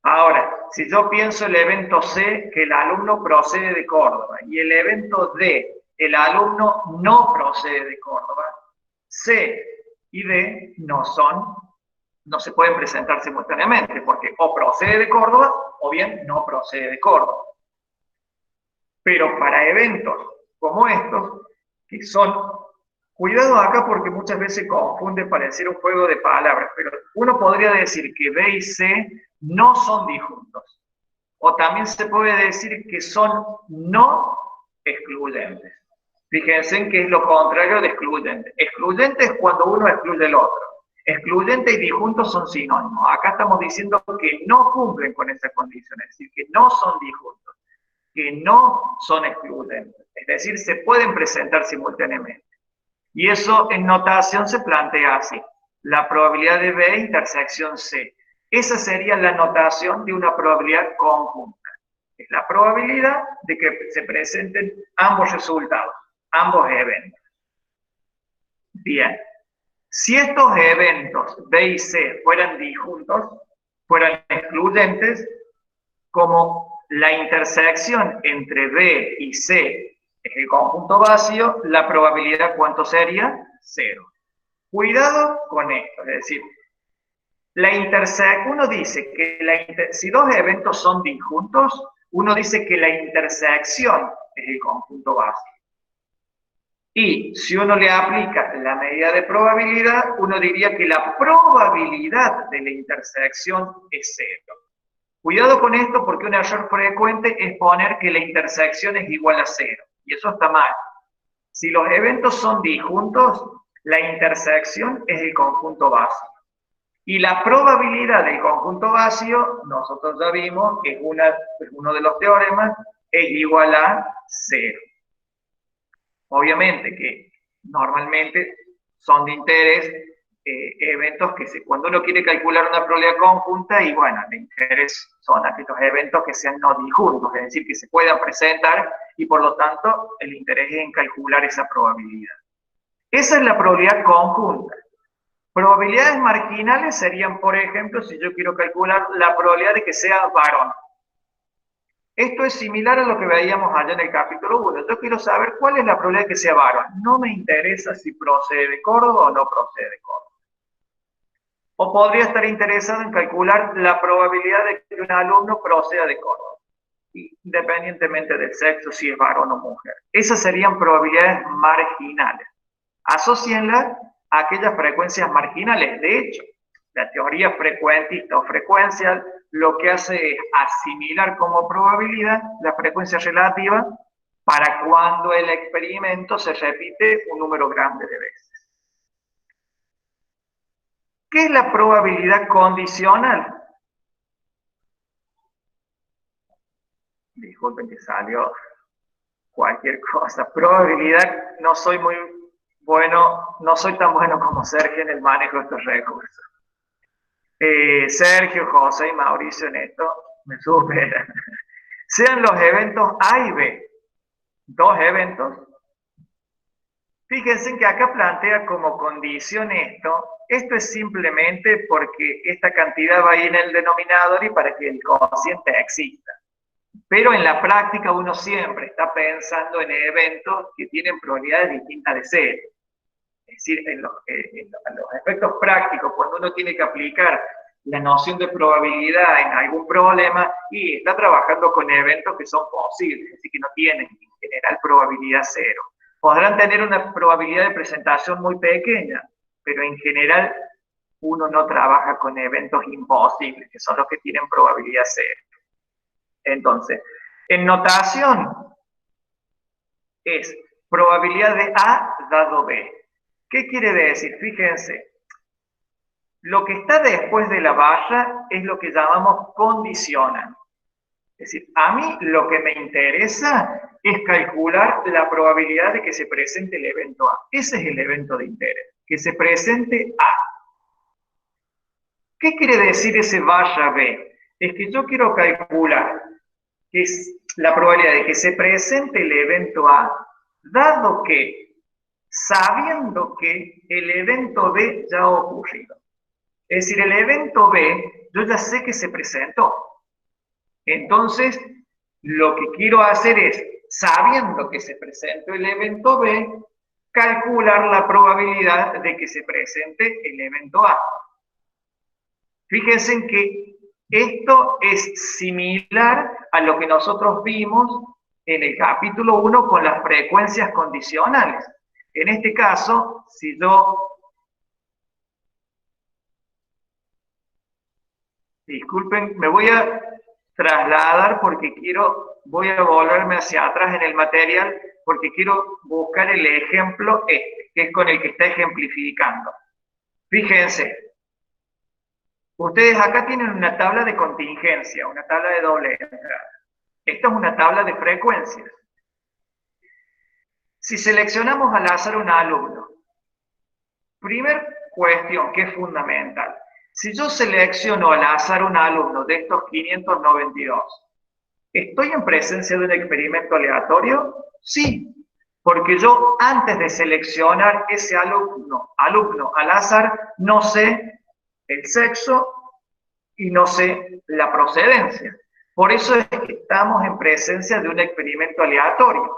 Ahora, si yo pienso el evento C, que el alumno procede de Córdoba, y el evento D, el alumno no procede de Córdoba, C y D no se pueden presentar simultáneamente, porque o procede de Córdoba o bien no procede de Córdoba. Pero para eventos como estos, que son, cuidado acá porque muchas veces se confunde parecer un juego de palabras, pero uno podría decir que B y C no son disjuntos. O también se puede decir que son no excluyentes. Fíjense en que es lo contrario de excluyente. Excluyente es cuando uno excluye el otro. Excluyente y disjuntos son sinónimos. Acá estamos diciendo que no cumplen con esa condición, es decir, que no son disjuntos, que no son excluyentes. Es decir, se pueden presentar simultáneamente. Y eso en notación se plantea así: la probabilidad de B intersección C. Esa sería la notación de una probabilidad conjunta. Es la probabilidad de que se presenten ambos resultados, ambos eventos. Bien. Si estos eventos B y C fueran disjuntos, fueran excluyentes, como la intersección entre B y C es el conjunto vacío, la probabilidad, ¿cuánto sería? 0. Cuidado con esto, es decir, uno dice que si dos eventos son disjuntos, uno dice que la intersección es el conjunto vacío. Y si uno le aplica la medida de probabilidad, uno diría que la probabilidad de la intersección es 0. Cuidado con esto porque un error frecuente es poner que la intersección es igual a 0. Y eso está mal. Si los eventos son disjuntos, la intersección es el conjunto vacío. Y la probabilidad del conjunto vacío, nosotros ya vimos que es uno de los teoremas, es igual a 0. Obviamente que normalmente son de interés eventos que cuando uno quiere calcular una probabilidad conjunta, y bueno, de interés son aquellos eventos que sean no disjuntos, es decir, que se puedan presentar y por lo tanto el interés es en calcular esa probabilidad. Esa es la probabilidad conjunta. Probabilidades marginales serían, por ejemplo, si yo quiero calcular la probabilidad de que sea varón. Esto es similar a lo que veíamos allá en el capítulo 1. Yo quiero saber cuál es la probabilidad de que sea varón. No me interesa si procede de Córdoba o no procede de Córdoba. O podría estar interesado en calcular la probabilidad de que un alumno proceda de Córdoba. independientemente del sexo, si es varón o mujer. Esas serían probabilidades marginales. Asocienlas a aquellas frecuencias marginales. De hecho, la teoría frecuentista o frecuencial lo que hace es asimilar como probabilidad la frecuencia relativa para cuando el experimento se repite un número grande de veces. ¿Qué es la probabilidad condicional? Disculpen que salió cualquier cosa. Probabilidad, no soy muy bueno, no soy tan bueno como Sergio en el manejo de estos recursos. Sergio, José y Mauricio en esto me superan. Sean los eventos A y B, dos eventos. Fíjense que acá plantea como condición esto es simplemente porque esta cantidad va ahí en el denominador y para que el cociente exista. Pero en la práctica uno siempre está pensando en eventos que tienen probabilidades distintas de cero. Es decir, en los efectos prácticos, cuando uno tiene que aplicar la noción de probabilidad en algún problema y está trabajando con eventos que son posibles, es decir, que no tienen en general probabilidad cero. Podrán tener una probabilidad de presentación muy pequeña, pero en general uno no trabaja con eventos imposibles, que son los que tienen probabilidad cero. Entonces, en notación es probabilidad de A dado B. ¿Qué quiere decir? Fíjense, lo que está después de la barra es lo que llamamos condicional. Es decir, a mí lo que me interesa es calcular la probabilidad de que se presente el evento A. Ese es el evento de interés, que se presente A. ¿Qué quiere decir ese barra B? Es que yo quiero calcular que es la probabilidad de que se presente el evento A, dado que, sabiendo que el evento B ya ha ocurrido. Es decir, el evento B, yo ya sé que se presentó. Entonces, lo que quiero hacer es, sabiendo que se presentó el evento B, calcular la probabilidad de que se presente el evento A. Fíjense que esto es similar a lo que nosotros vimos en el capítulo 1 con las frecuencias condicionales. En este caso, si yo... Disculpen, me voy a trasladar porque voy a volverme hacia atrás en el material porque quiero buscar el ejemplo que es con el que está ejemplificando. Fíjense, ustedes acá tienen una tabla de contingencia, una tabla de doble entrada. Esta es una tabla de frecuencias. Si seleccionamos al azar un alumno, primer cuestión que es fundamental. Si yo selecciono al azar un alumno de estos 592, ¿estoy en presencia de un experimento aleatorio? Sí, porque yo antes de seleccionar ese alumno al azar, no sé el sexo y no sé la procedencia. Por eso es que estamos en presencia de un experimento aleatorio.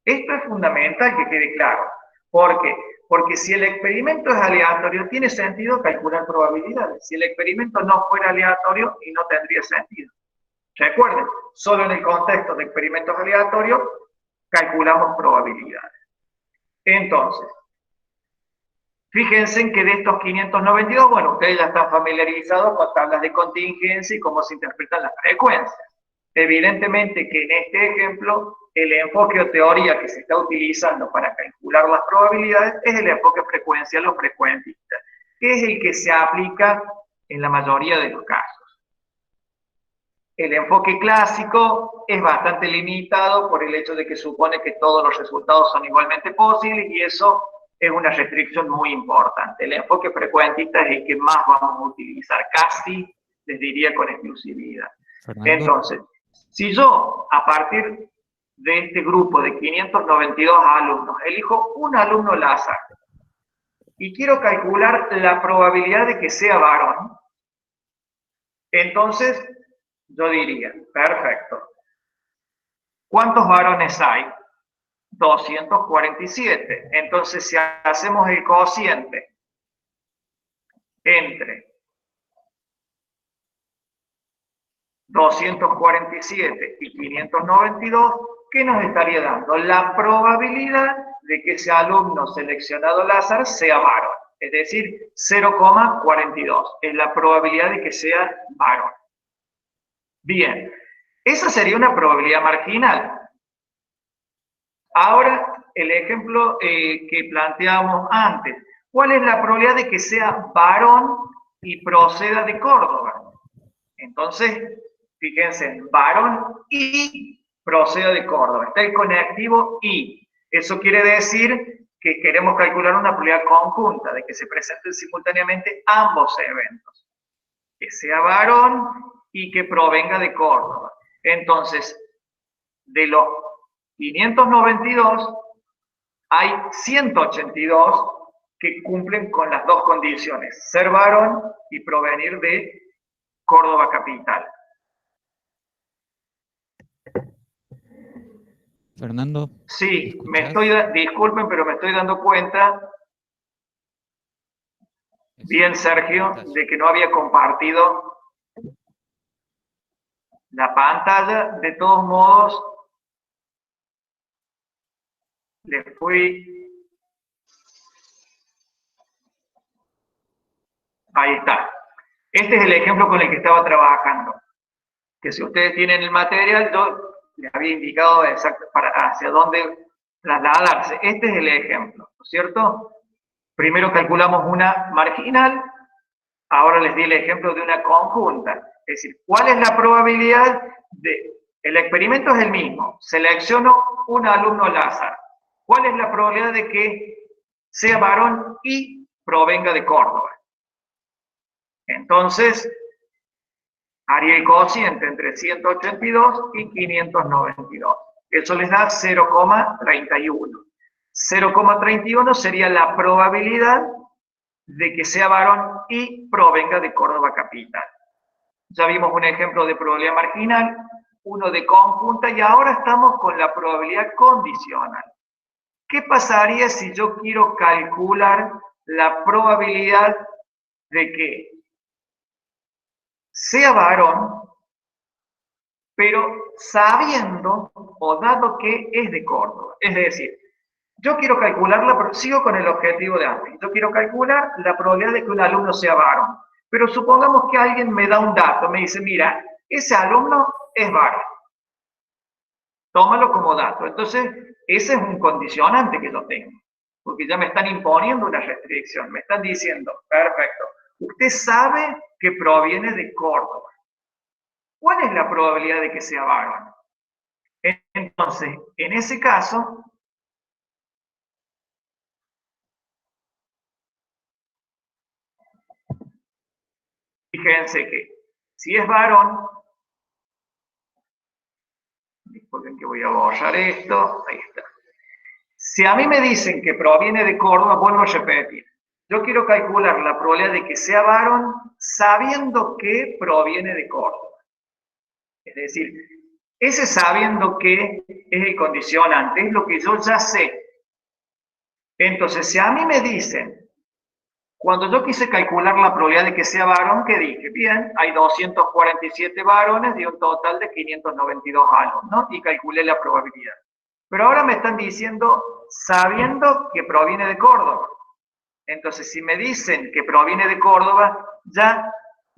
Esto es fundamental que quede claro. ¿Por qué? Porque si el experimento es aleatorio, tiene sentido calcular probabilidades. Si el experimento no fuera aleatorio, y no tendría sentido. Recuerden, solo en el contexto de experimentos aleatorios calculamos probabilidades. Entonces, fíjense que de estos 592, bueno, ustedes ya están familiarizados con tablas de contingencia y cómo se interpretan las frecuencias. Evidentemente que en este ejemplo, el enfoque o teoría que se está utilizando para calcular las probabilidades es el enfoque frecuencial o frecuentista, que es el que se aplica en la mayoría de los casos. El enfoque clásico es bastante limitado por el hecho de que supone que todos los resultados son igualmente posibles y eso es una restricción muy importante. El enfoque frecuentista es el que más vamos a utilizar, casi les diría con exclusividad. Fernando. Entonces, si yo a partir de este grupo de 592 alumnos elijo un alumno al azar y quiero calcular la probabilidad de que sea varón, entonces yo diría, perfecto. ¿Cuántos varones hay? 247. Entonces, si hacemos el cociente entre 247 y 592, ¿qué nos estaría dando? La probabilidad de que ese alumno seleccionado al azar sea varón, es decir, 0,42 es la probabilidad de que sea varón. Bien, esa sería una probabilidad marginal. Ahora, el ejemplo que planteábamos antes, ¿cuál es la probabilidad de que sea varón y proceda de Córdoba? Entonces, fíjense, varón y proceda de Córdoba. Está el conectivo y. Eso quiere decir que queremos calcular una probabilidad conjunta, de que se presenten simultáneamente ambos eventos. Que sea varón y que provenga de Córdoba. Entonces, de los 592, hay 182 que cumplen con las dos condiciones, ser varón y provenir de Córdoba capital. Fernando. Sí, disculpen, pero me estoy dando cuenta, bien Sergio, de que no había compartido la pantalla. De todos modos, le fui... Ahí está. Este es el ejemplo con el que estaba trabajando. Que si ustedes tienen el material, yo les había indicado exacto hacia dónde trasladarse. Este es el ejemplo, ¿no es cierto? Primero calculamos una marginal, ahora les di el ejemplo de una conjunta. Es decir, ¿cuál es la probabilidad de... El experimento es el mismo, selecciono un alumno al azar. ¿Cuál es la probabilidad de que sea varón y provenga de Córdoba? Entonces, haría el cociente entre 182 y 592. Eso les da 0,31. 0,31 sería la probabilidad de que sea varón y provenga de Córdoba capital. Ya vimos un ejemplo de probabilidad marginal, uno de conjunta, y ahora estamos con la probabilidad condicional. ¿Qué pasaría si yo quiero calcular la probabilidad de que sea varón, pero sabiendo o dado que es de Córdoba? Es decir, yo quiero calcularla, pero sigo con el objetivo de antes. Yo quiero calcular la probabilidad de que un alumno sea varón. Pero supongamos que alguien me da un dato, me dice, mira, ese alumno es varón. Tómalo como dato. Entonces, ese es un condicionante que yo tengo. Porque ya me están imponiendo una restricción. Me están diciendo, perfecto, usted sabe que proviene de Córdoba. ¿Cuál es la probabilidad de que sea varón? Entonces, en ese caso, fíjense que si es varón, disculpen que voy a borrar esto, ahí está. Si a mí me dicen que proviene de Córdoba, vuelvo a repetir, yo quiero calcular la probabilidad de que sea varón sabiendo que proviene de Córdoba. Es decir, ese sabiendo que es el condicionante, es lo que yo ya sé. Entonces, si a mí me dicen, cuando yo quise calcular la probabilidad de que sea varón, ¿qué dije? Bien, hay 247 varones de un total de 592 alumnos, y calculé la probabilidad. Pero ahora me están diciendo, sabiendo que proviene de Córdoba. Entonces, si me dicen que proviene de Córdoba, ya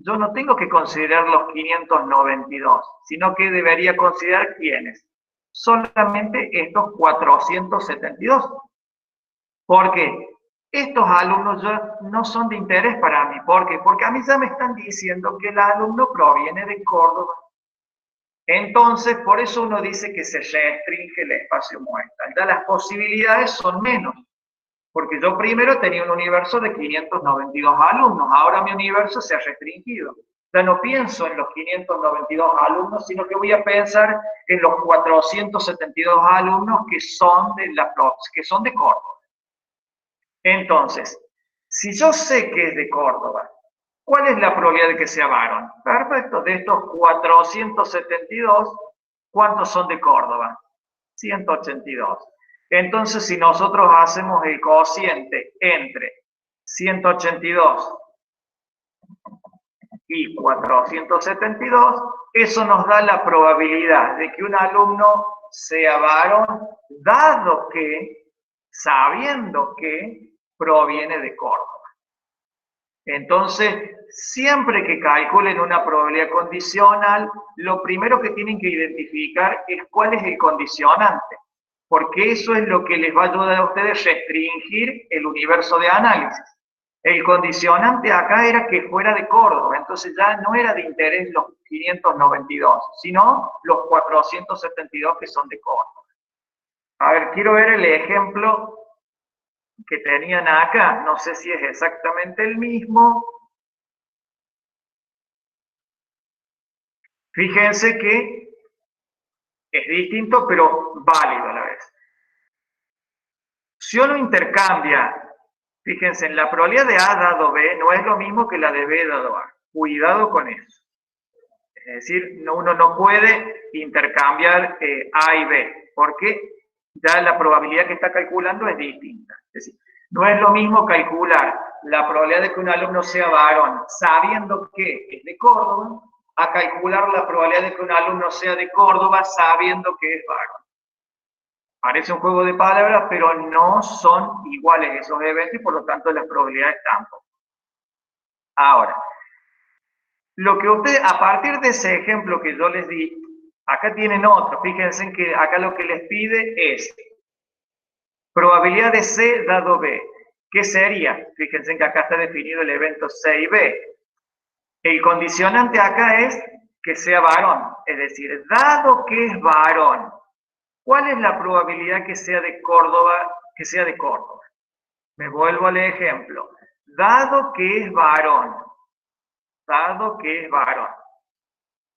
yo no tengo que considerar los 592, sino que debería considerar quiénes. Solamente estos 472. ¿Por qué? Estos alumnos ya no son de interés para mí. ¿Por qué? Porque a mí ya me están diciendo que el alumno proviene de Córdoba. Entonces, por eso uno dice que se restringe el espacio muestral. Ya las posibilidades son menos. Porque yo primero tenía un universo de 592 alumnos, ahora mi universo se ha restringido. Ya no pienso en los 592 alumnos, sino que voy a pensar en los 472 alumnos que son de Córdoba. Entonces, si yo sé que es de Córdoba, ¿cuál es la probabilidad de que sea varón? Perfecto, de estos 472, ¿cuántos son de Córdoba? 182. Entonces, si nosotros hacemos el cociente entre 182 y 472, eso nos da la probabilidad de que un alumno sea varón, dado que, sabiendo que proviene de Córdoba. Entonces, siempre que calculen una probabilidad condicional, lo primero que tienen que identificar es cuál es el condicionante, porque eso es lo que les va a ayudar a ustedes a restringir el universo de análisis. El condicionante acá era que fuera de Córdoba, entonces ya no era de interés los 592, sino los 472 que son de Córdoba. A ver, quiero ver el ejemplo que tenían acá, no sé si es exactamente el mismo. Fíjense que es distinto, pero válido a la vez. Si uno intercambia, fíjense, en la probabilidad de A dado B no es lo mismo que la de B dado A. Cuidado con eso. Es decir, uno no puede intercambiar A y B, porque ya la probabilidad que está calculando es distinta. Es decir, no es lo mismo calcular la probabilidad de que un alumno sea varón sabiendo que es de Córdoba, a calcular la probabilidad de que un alumno sea de Córdoba sabiendo que es varón. Parece un juego de palabras, pero no son iguales esos eventos y por lo tanto las probabilidades tampoco. Ahora, lo que ustedes, a partir de ese ejemplo que yo les di, acá tienen otro. Fíjense en que acá lo que les pide es probabilidad de C dado B. ¿Qué sería? Fíjense en que acá está definido el evento C y B. El condicionante acá es que sea varón. Es decir, dado que es varón, ¿cuál es la probabilidad que sea de Córdoba? Que sea de Córdoba. Me vuelvo al ejemplo. Dado que es varón,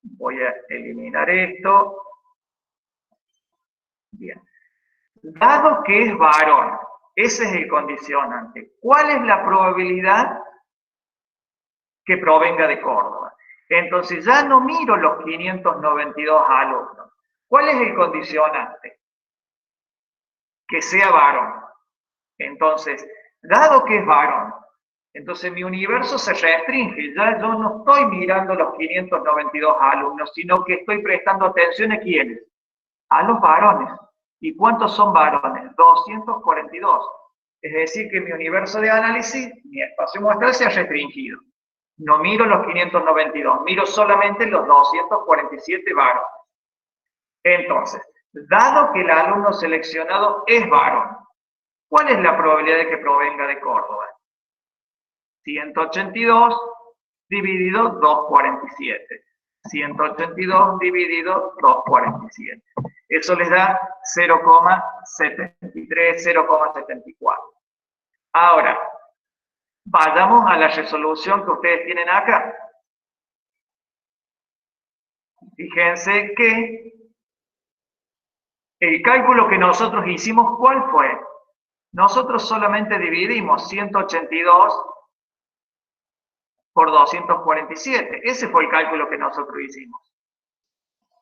voy a eliminar esto. Bien. Dado que es varón, ese es el condicionante. ¿Cuál es la probabilidad que provenga de Córdoba? Entonces ya no miro los 592 alumnos. ¿Cuál es el condicionante? Que sea varón. Entonces, dado que es varón, entonces mi universo se restringe. Ya yo no estoy mirando los 592 alumnos, sino que estoy prestando atención a quiénes. A los varones. ¿Y cuántos son varones? 242. Es decir, que mi universo de análisis, mi espacio muestral se ha restringido. No miro los 592, miro solamente los 247 varones. Entonces, dado que el alumno seleccionado es varón, ¿cuál es la probabilidad de que provenga de Córdoba? 182 dividido 247. 182 dividido 247. Eso les da 0,73, 0,74. Ahora, vayamos a la resolución que ustedes tienen acá. Fíjense que el cálculo que nosotros hicimos, ¿cuál fue? Nosotros solamente dividimos 182 por 247. Ese fue el cálculo que nosotros hicimos.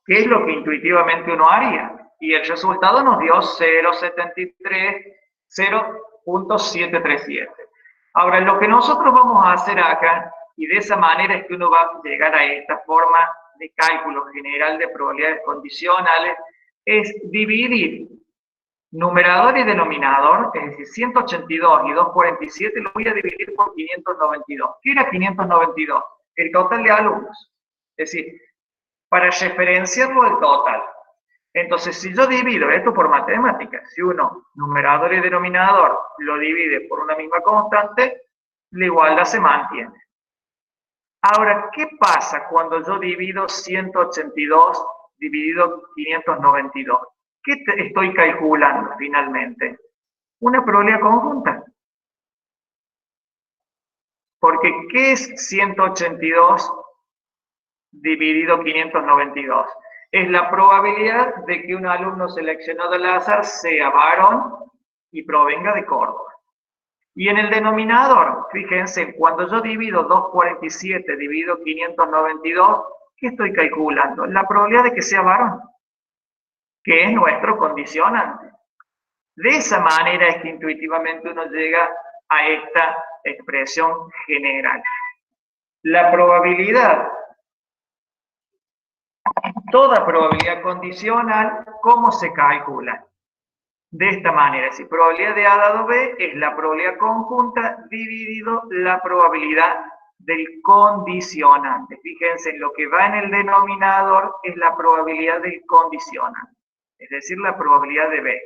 ¿Qué es lo que intuitivamente uno haría? Y el resultado nos dio 0,73, 0.737. Ahora, lo que nosotros vamos a hacer acá, y de esa manera es que uno va a llegar a esta forma de cálculo general de probabilidades condicionales, es dividir numerador y denominador, es decir, 182 y 247 lo voy a dividir por 592. ¿Qué era 592? El total de alumnos. Es decir, para referenciarlo al total. Entonces, si yo divido esto por matemáticas, si uno, numerador y denominador, lo divide por una misma constante, la igualdad se mantiene. Ahora, ¿qué pasa cuando yo divido 182 dividido 592? ¿Qué estoy calculando finalmente? Una probabilidad conjunta. Porque, ¿qué es 182 dividido 592? Es la probabilidad de que un alumno seleccionado al azar sea varón y provenga de Córdoba. Y en el denominador, fíjense, cuando yo divido 247 dividido 592, ¿qué estoy calculando? La probabilidad de que sea varón, que es nuestro condicionante. De esa manera es que intuitivamente uno llega a esta expresión general. La probabilidad, toda probabilidad condicional, ¿cómo se calcula? De esta manera, si probabilidad de A dado B es la probabilidad conjunta dividido la probabilidad del condicionante. Fíjense, en lo que va en el denominador es la probabilidad del condicionante, es decir, la probabilidad de B.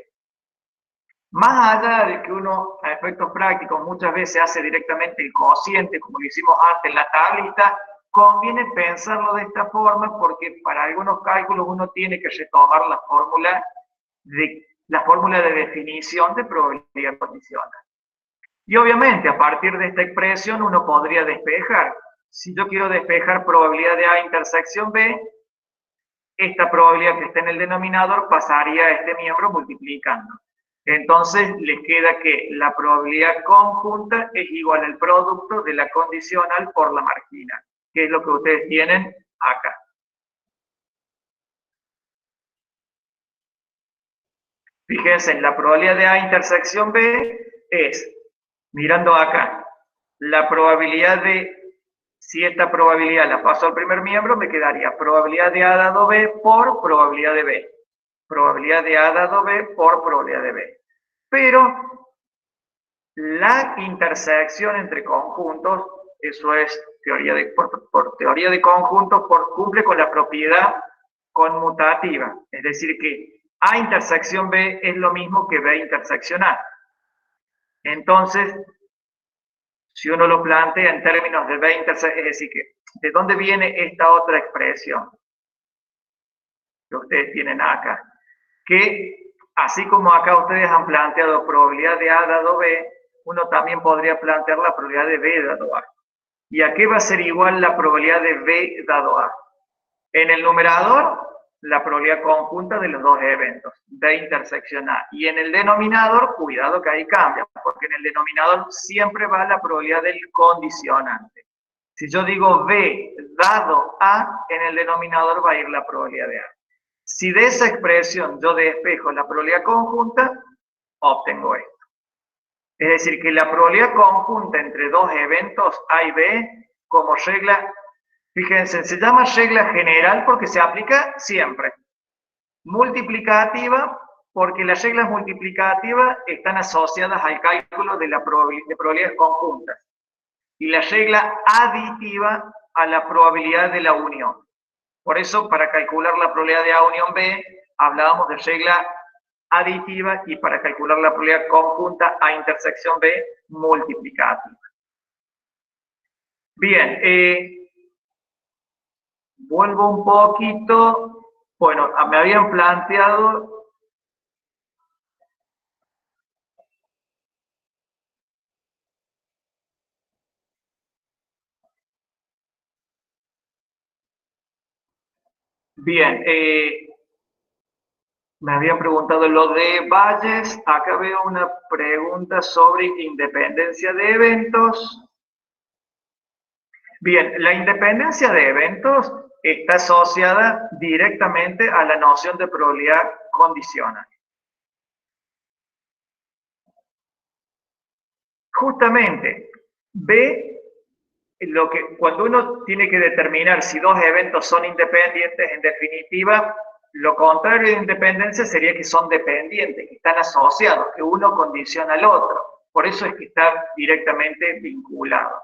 Más allá de que uno, a efectos prácticos, muchas veces hace directamente el cociente, como lo hicimos antes en la tablita, conviene pensarlo de esta forma porque para algunos cálculos uno tiene que retomar la fórmula de definición de probabilidad condicional. Y obviamente, a partir de esta expresión, uno podría despejar. Si yo quiero despejar probabilidad de A intersección B, esta probabilidad que está en el denominador pasaría a este miembro multiplicando. Entonces, les queda que la probabilidad conjunta es igual al producto de la condicional por la marginal, que es lo que ustedes tienen acá. Fíjense, en la probabilidad de A intersección B es, mirando acá, la probabilidad de, si esta probabilidad la paso al primer miembro, me quedaría probabilidad de A dado B por probabilidad de B. Probabilidad de A dado B por probabilidad de B. Pero la intersección entre conjuntos, eso es teoría por teoría de conjuntos, cumple con la propiedad conmutativa. Es decir, que A intersección B es lo mismo que B intersección A. Entonces, si uno lo plantea en términos de B intersección, es decir, que ¿de dónde viene esta otra expresión que ustedes tienen acá? Que así como acá ustedes han planteado probabilidad de A dado B, uno también podría plantear la probabilidad de B dado A. ¿Y a qué va a ser igual la probabilidad de B dado A? En el numerador, la probabilidad conjunta de los dos eventos, B intersección A. Y en el denominador, cuidado que ahí cambia, porque en el denominador siempre va la probabilidad del condicionante. Si yo digo B dado A, en el denominador va a ir la probabilidad de A. Si de esa expresión yo despejo la probabilidad conjunta, obtengo esto. Es decir, que la probabilidad conjunta entre dos eventos A y B, como regla, fíjense, se llama regla general porque se aplica siempre. Multiplicativa, porque las reglas multiplicativas están asociadas al cálculo de probabilidades conjuntas. Y la regla aditiva a la probabilidad de la unión. Por eso, para calcular la probabilidad de A unión B, hablábamos de regla aditiva y para calcular la probabilidad conjunta A intersección B, multiplicativa. Bien, vuelvo un poquito. Bueno, me habían planteado. Bien, me habían preguntado lo de Bayes. Acá veo una pregunta sobre independencia de eventos. Bien, la independencia de eventos está asociada directamente a la noción de probabilidad condicional. Justamente, cuando uno tiene que determinar si dos eventos son independientes, en definitiva, lo contrario de independencia sería que son dependientes, que están asociados, que uno condiciona al otro. Por eso es que está directamente vinculado.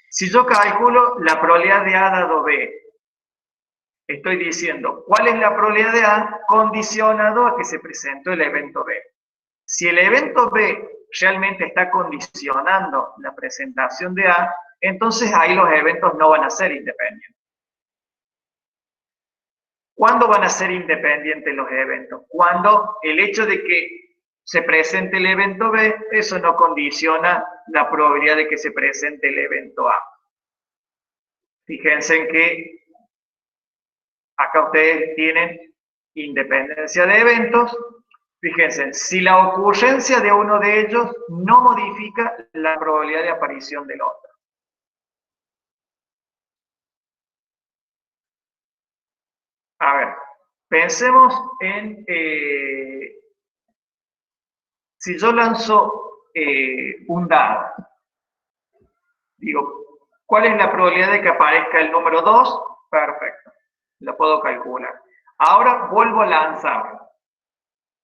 Si yo calculo la probabilidad de A dado B, estoy diciendo cuál es la probabilidad de A condicionado a que se presentó el evento B. Si el evento B realmente está condicionando la presentación de A, entonces ahí los eventos no van a ser independientes. ¿Cuándo van a ser independientes los eventos? Cuando el hecho de que se presente el evento B, eso no condiciona la probabilidad de que se presente el evento A. Fíjense en que acá ustedes tienen independencia de eventos. Fíjense, si la ocurrencia de uno de ellos no modifica la probabilidad de aparición del otro. A ver, pensemos en, si yo lanzo un dado, digo, ¿Cuál es la probabilidad de que aparezca el número 2? Perfecto, lo puedo calcular. Ahora vuelvo a lanzar.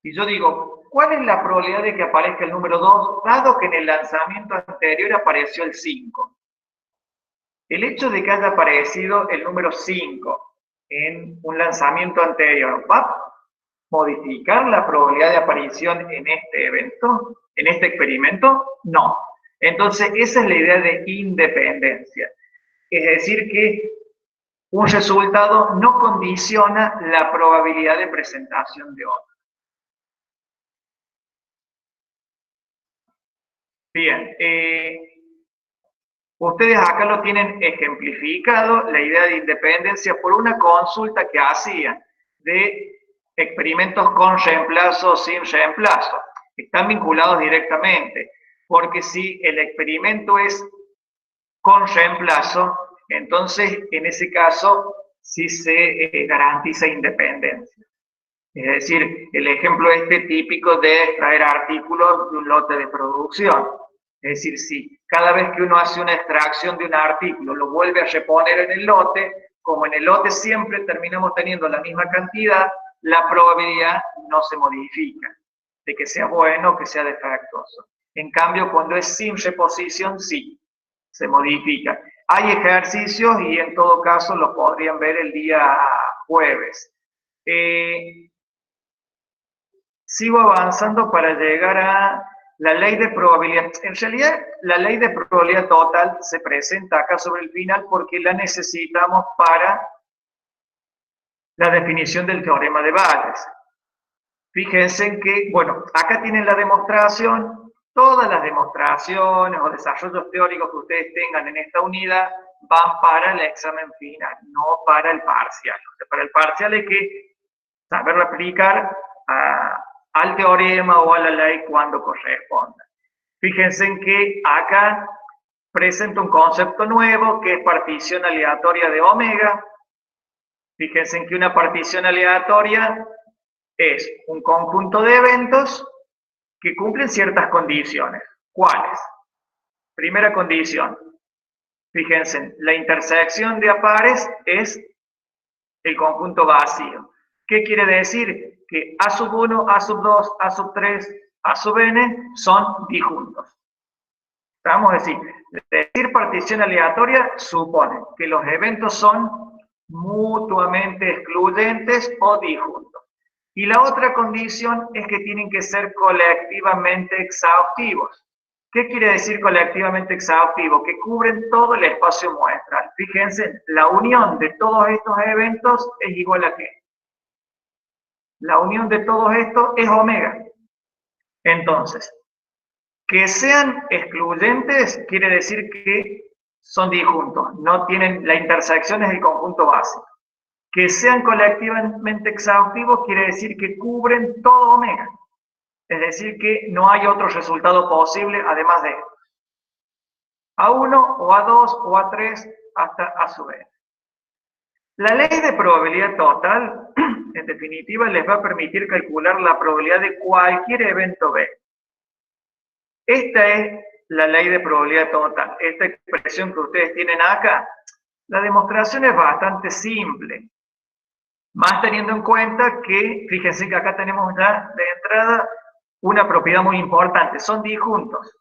Y yo digo, ¿cuál es la probabilidad de que aparezca el número 2, dado que en el lanzamiento anterior apareció el 5? El hecho de que haya aparecido el número 5 en un lanzamiento anterior, ¿va a modificar la probabilidad de aparición en este evento, en este experimento? No. Entonces, esa es la idea de independencia. Es decir, que un resultado no condiciona la probabilidad de presentación de otro. Bien, ustedes acá lo tienen ejemplificado, la idea de independencia, por una consulta que hacían de experimentos con reemplazo o sin reemplazo. Están vinculados directamente, porque si el experimento es con reemplazo, entonces en ese caso sí se garantiza independencia. Es decir, el ejemplo este típico de extraer artículos de un lote de producción. Es decir, si cada vez que uno hace una extracción de un artículo lo vuelve a reponer en el lote, como en el lote siempre terminamos teniendo la misma cantidad, la probabilidad no se modifica de que sea bueno o que sea defectuoso. En cambio, cuando es sin reposición, sí, se modifica. Hay ejercicios y en todo caso los podrían ver el día jueves. Sigo avanzando para llegar a la ley de probabilidad. En realidad, la ley de probabilidad total se presenta acá sobre el final porque la necesitamos para la definición del teorema de Bayes. Fíjense en que, bueno, acá tienen la demostración. Todas las demostraciones o desarrollos teóricos que ustedes tengan en esta unidad van para el examen final, no para el parcial. O sea, para el parcial hay que saberlo aplicar al teorema o a la ley cuando corresponda. Fíjense en que acá presenta un concepto nuevo que es partición aleatoria de omega. Fíjense en que una partición aleatoria es un conjunto de eventos que cumplen ciertas condiciones. ¿Cuáles? Primera condición. Fíjense, la intersección de pares es el conjunto vacío. ¿Qué quiere decir? Que A sub 1, A sub 2, A sub 3, A sub n son disjuntos. Vamos a decir partición aleatoria supone que los eventos son mutuamente excluyentes o disjuntos. Y la otra condición es que tienen que ser colectivamente exhaustivos. ¿Qué quiere decir colectivamente exhaustivo? Que cubren todo el espacio muestral. Fíjense, la unión de todos estos eventos es igual a ¿qué? La unión de todos estos es omega. Entonces, que sean excluyentes quiere decir que son disjuntos, no tienen la intersección es el conjunto básico. Que sean colectivamente exhaustivos quiere decir que cubren todo omega. Es decir, que no hay otro resultado posible además de esto. A1 o A2 o A3 hasta A sub n. La ley de probabilidad total, en definitiva, les va a permitir calcular la probabilidad de cualquier evento B. Esta es la ley de probabilidad total. Esta expresión que ustedes tienen acá, la demostración es bastante simple. Más teniendo en cuenta que, fíjense que acá tenemos ya de entrada una propiedad muy importante, son disjuntos.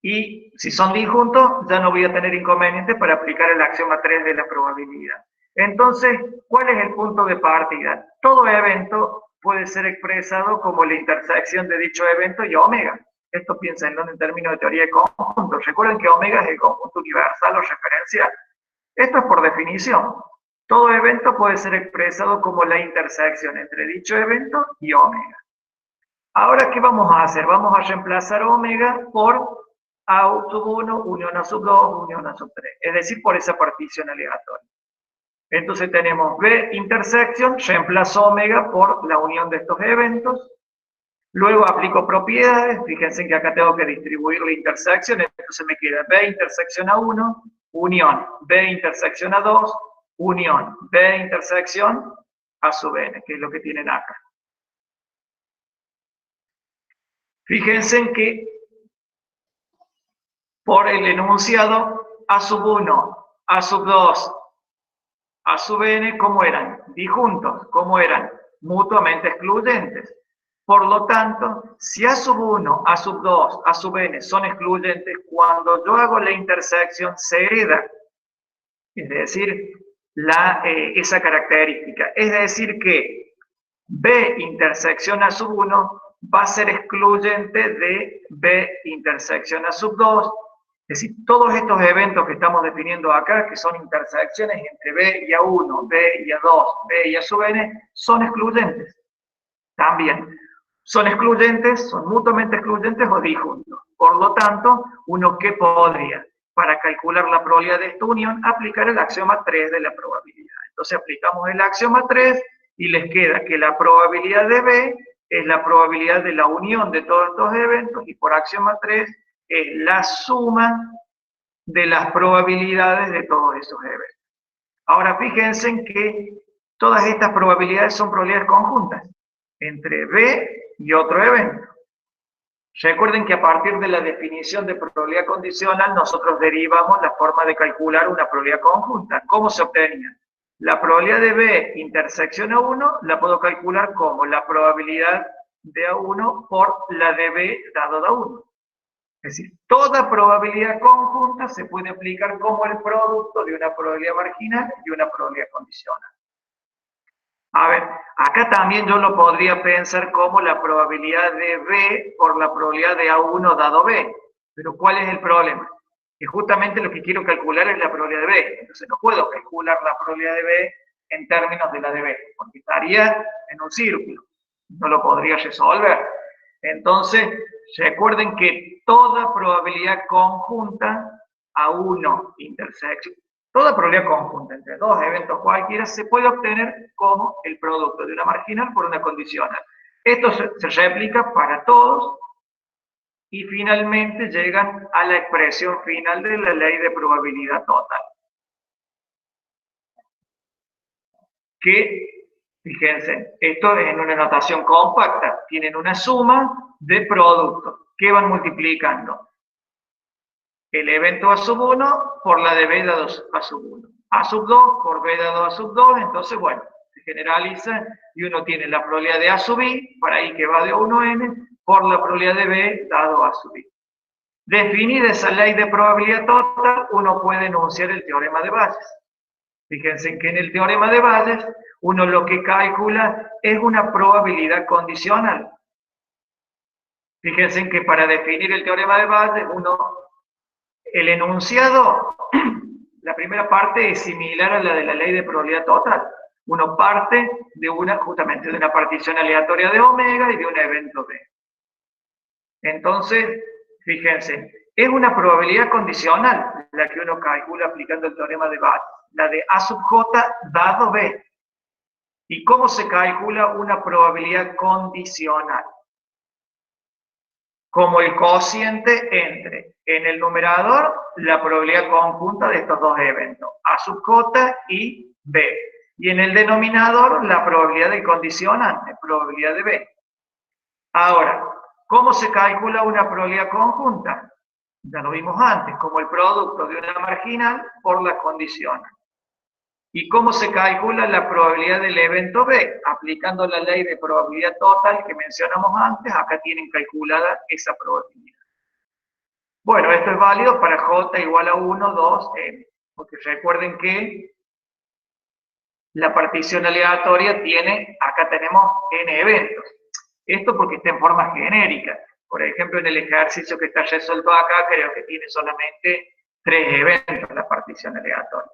Y si son disjuntos, ya no voy a tener inconveniente para aplicar el axioma 3 de la probabilidad. Entonces, ¿cuál es el punto de partida? Todo evento puede ser expresado como la intersección de dicho evento y omega. Esto piénsenlo en términos de teoría de conjuntos. Recuerden que omega es el conjunto universal o referencial. Esto es por definición. Todo evento puede ser expresado como la intersección entre dicho evento y omega. Ahora, ¿qué vamos a hacer? Vamos a reemplazar omega por A sub 1, unión A sub 2, unión A sub 3. Es decir, por esa partición aleatoria. Entonces tenemos B intersección, reemplazo omega por la unión de estos eventos. Luego aplico propiedades. Fíjense que acá tengo que distribuir la intersección. Entonces me queda B intersección A1, unión B intersección A2, unión B intersección A sub n, que es lo que tienen acá. Fíjense en que por el enunciado A sub 1, A sub 2, A sub n, ¿cómo eran? Disjuntos, ¿cómo eran? Mutuamente excluyentes. Por lo tanto, si A sub 1, A sub 2, A sub n son excluyentes, cuando yo hago la intersección se hereda, es decir, esa característica. Es decir que B intersección A sub 1 va a ser excluyente de B intersección A sub 2. Es decir, todos estos eventos que estamos definiendo acá, que son intersecciones entre B y A1, B y A2, B y A sub n, son excluyentes. También son excluyentes, son mutuamente excluyentes o disjuntos. Por lo tanto, uno que podría, para calcular la probabilidad de esta unión, aplicar el axioma 3 de la probabilidad. Entonces aplicamos el axioma 3 y les queda que la probabilidad de B es la probabilidad de la unión de todos estos eventos y por axioma 3 es la suma de las probabilidades de todos esos eventos. Ahora fíjense en que todas estas probabilidades son probabilidades conjuntas entre B y otro evento. Recuerden que a partir de la definición de probabilidad condicional nosotros derivamos la forma de calcular una probabilidad conjunta. ¿Cómo se obtenía? La probabilidad de B intersección A1 la puedo calcular como la probabilidad de A1 por la de B dado de A1. Es decir, toda probabilidad conjunta se puede aplicar como el producto de una probabilidad marginal y una probabilidad condicional. A ver, acá también yo lo podría pensar como la probabilidad de B por la probabilidad de A1 dado B. Pero ¿cuál es el problema? Que justamente lo que quiero calcular es la probabilidad de B. Entonces no puedo calcular la probabilidad de B en términos de la de B, porque estaría en un círculo. No lo podría resolver. Entonces, recuerden que toda probabilidad conjunta A1 intersección, toda probabilidad conjunta entre dos eventos cualquiera se puede obtener como el producto de una marginal por una condicional. Esto se replica para todos y finalmente llegan a la expresión final de la ley de probabilidad total. Que, fíjense, esto es en una notación compacta, tienen una suma de productos que van multiplicando el evento A sub 1 por la de B dado A sub 1. A sub 2 por B dado A sub 2, entonces, bueno, se generaliza y uno tiene la probabilidad de A sub I, para I que va de 1 a N, por la probabilidad de B dado A sub I. Definida esa ley de probabilidad total, uno puede enunciar el teorema de Bayes. Fíjense que en el teorema de Bayes, uno lo que calcula es una probabilidad condicional. Fíjense que para definir el teorema de Bayes, el enunciado, la primera parte es similar a la de la ley de probabilidad total. Uno parte de justamente de una partición aleatoria de omega y de un evento B. Entonces, fíjense, es una probabilidad condicional la que uno calcula aplicando el teorema de Bayes, la de A sub J dado B. ¿Y cómo se calcula una probabilidad condicional? Como el cociente entre, en el numerador, la probabilidad conjunta de estos dos eventos, A sub J y B. Y en el denominador, la probabilidad del condicionante, probabilidad de B. Ahora, ¿cómo se calcula una probabilidad conjunta? Ya lo vimos antes, como el producto de una marginal por la condicional. ¿Y cómo se calcula la probabilidad del evento B? Aplicando la ley de probabilidad total que mencionamos antes, acá tienen calculada esa probabilidad. Bueno, esto es válido para J igual a 1, 2, N. Porque recuerden que la partición aleatoria tiene, acá tenemos N eventos. Esto porque está en forma genérica. Por ejemplo, en el ejercicio que está resuelto acá, creo que tiene solamente 3 eventos la partición aleatoria.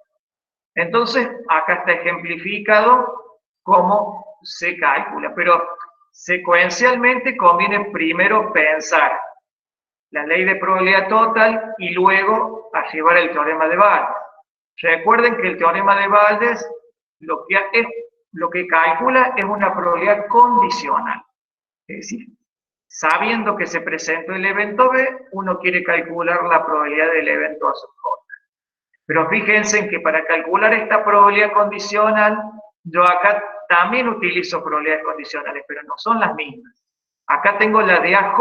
Entonces, acá está ejemplificado cómo se calcula, pero secuencialmente conviene primero pensar la ley de probabilidad total y luego llevar el teorema de Bayes. Recuerden que el teorema de Bayes lo que calcula es una probabilidad condicional. Es decir, sabiendo que se presentó el evento B, uno quiere calcular la probabilidad del evento A sub J. Pero fíjense en que para calcular esta probabilidad condicional, yo acá también utilizo probabilidades condicionales, pero no son las mismas. Acá tengo la de AJ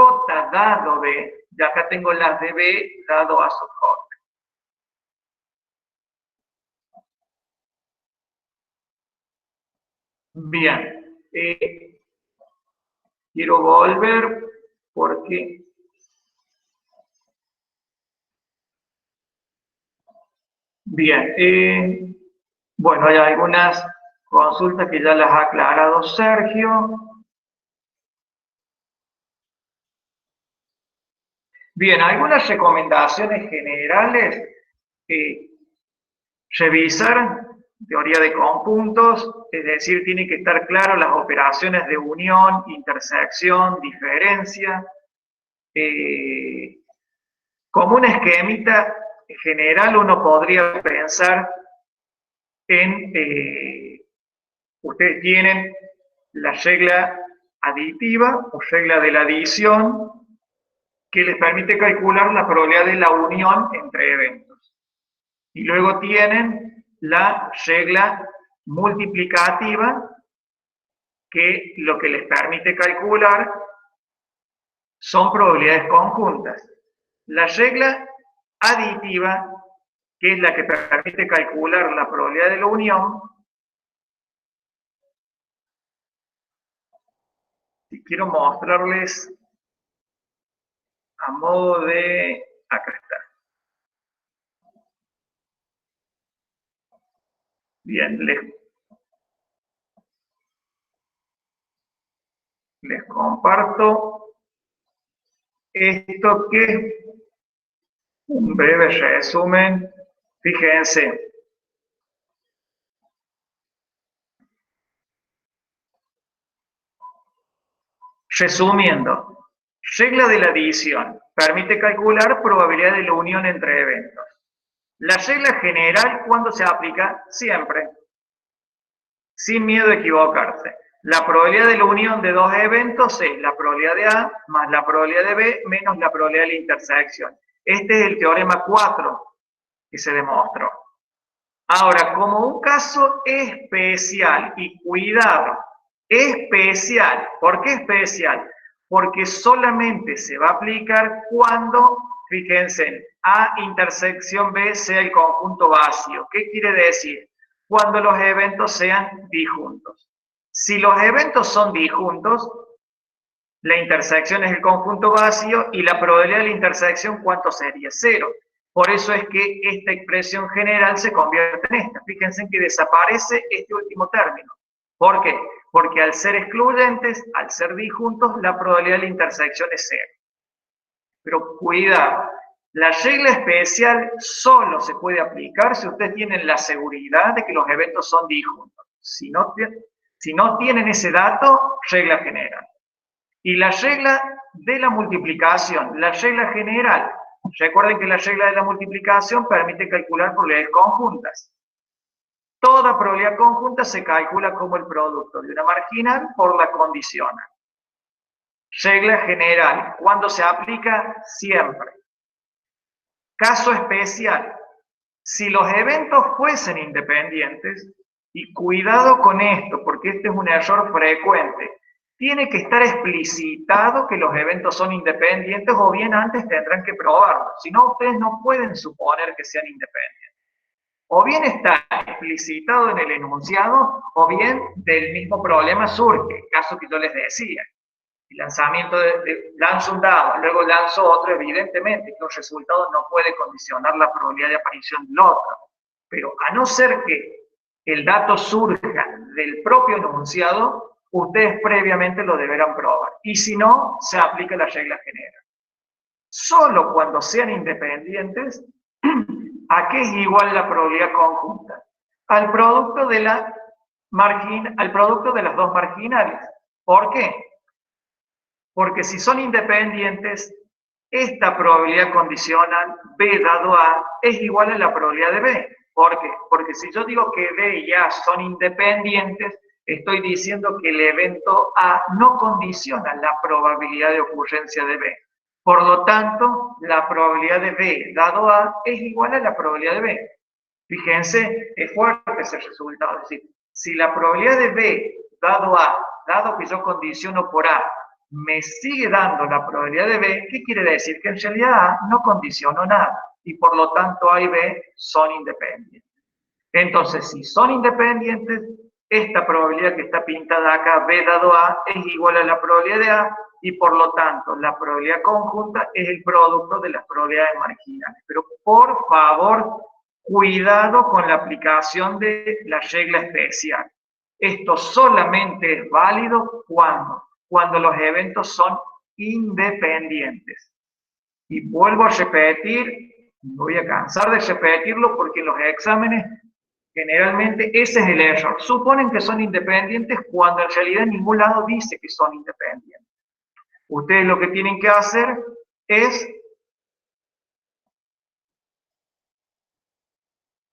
dado B, y acá tengo las de B dado A sub J. Bien, quiero volver porque... Bien, bueno, hay algunas consultas que ya las ha aclarado Sergio. Bien, algunas recomendaciones generales. Revisar teoría de conjuntos, es decir, tienen que estar claras las operaciones de unión, intersección, diferencia. Como un esquemita general uno podría pensar en, ustedes tienen la regla aditiva o regla de la adición que les permite calcular la probabilidad de la unión entre eventos. Y luego tienen la regla multiplicativa que lo que les permite calcular son probabilidades conjuntas. La regla aditiva, que es la que permite calcular la probabilidad de la unión, y quiero mostrarles a modo de... Acá está. Bien, les comparto esto que es un breve resumen. Fíjense. Resumiendo, regla de la adición permite calcular probabilidad de la unión entre eventos. La regla general, ¿cuándo se aplica? Siempre, sin miedo a equivocarse. La probabilidad de la unión de dos eventos es la probabilidad de A más la probabilidad de B menos la probabilidad de la intersección. Este es el teorema 4 que se demostró. Ahora, como un caso especial, y cuidado, especial, ¿por qué especial? Porque solamente se va a aplicar cuando, fíjense, A intersección B sea el conjunto vacío. ¿Qué quiere decir? Cuando los eventos sean disjuntos. Si los eventos son disjuntos, la intersección es el conjunto vacío y la probabilidad de la intersección, ¿cuánto sería? 0. Por eso es que esta expresión general se convierte en esta. Fíjense que desaparece este último término. ¿Por qué? Porque al ser excluyentes, al ser disjuntos, la probabilidad de la intersección es 0. Pero cuidado, la regla especial solo se puede aplicar si ustedes tienen la seguridad de que los eventos son disjuntos. Si no tienen ese dato, regla general. Y la regla de la multiplicación, la regla general. Recuerden que la regla de la multiplicación permite calcular probabilidades conjuntas. Toda probabilidad conjunta se calcula como el producto de una marginal por la condicional. Regla general, ¿cuándo se aplica? Siempre. Caso especial, si los eventos fuesen independientes, y cuidado con esto, porque este es un error frecuente, tiene que estar explicitado que los eventos son independientes o bien antes tendrán que probarlo. Si no, ustedes no pueden suponer que sean independientes. O bien está explicitado en el enunciado o bien del mismo problema surge, el caso que yo les decía. El lanzamiento lanzo un dado, luego lanzo otro, evidentemente que un resultado no puede condicionar la probabilidad de aparición del otro. Pero a no ser que el dato surja del propio enunciado, ustedes previamente lo deberán probar. Y si no, se aplica la regla general. Solo cuando sean independientes, ¿a qué es igual la probabilidad conjunta? Al producto de las dos marginales. ¿Por qué? Porque si son independientes, esta probabilidad condicional B dado A es igual a la probabilidad de B. ¿Por qué? Porque si yo digo que B y A son independientes, estoy diciendo que el evento A no condiciona la probabilidad de ocurrencia de B. Por lo tanto, la probabilidad de B dado A es igual a la probabilidad de B. Fíjense, es fuerte ese resultado. Es decir, si la probabilidad de B dado A, dado que yo condiciono por A, me sigue dando la probabilidad de B, ¿qué quiere decir? Que en realidad A no condicionó nada y por lo tanto A y B son independientes. Entonces, si son independientes, esta probabilidad que está pintada acá, B dado A, es igual a la probabilidad de A y por lo tanto la probabilidad conjunta es el producto de las probabilidades marginales. Pero por favor, cuidado con la aplicación de la regla especial. Esto solamente es válido cuando los eventos son independientes. Y vuelvo a repetir, me voy a cansar de repetirlo porque en los exámenes generalmente ese es el error. Suponen que son independientes cuando en realidad en ningún lado dice que son independientes. Ustedes lo que tienen que hacer es,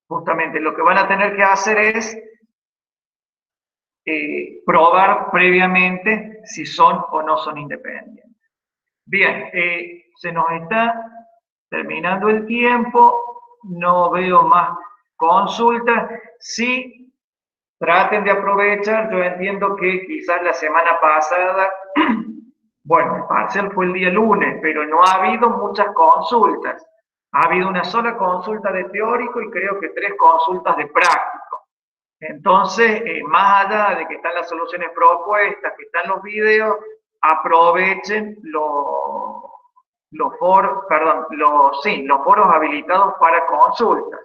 justamente lo que van a tener que hacer es probar previamente si son o no son independientes. Bien, se nos está terminando el tiempo, no veo más consultas. Sí, traten de aprovechar, yo entiendo que quizás la semana pasada, bueno, el parcial fue el día lunes, pero no ha habido muchas consultas. Ha habido una sola consulta de teórico y creo que 3 consultas de práctico. Entonces, más allá de que están las soluciones propuestas, que están los videos, aprovechen los foros habilitados para consultas.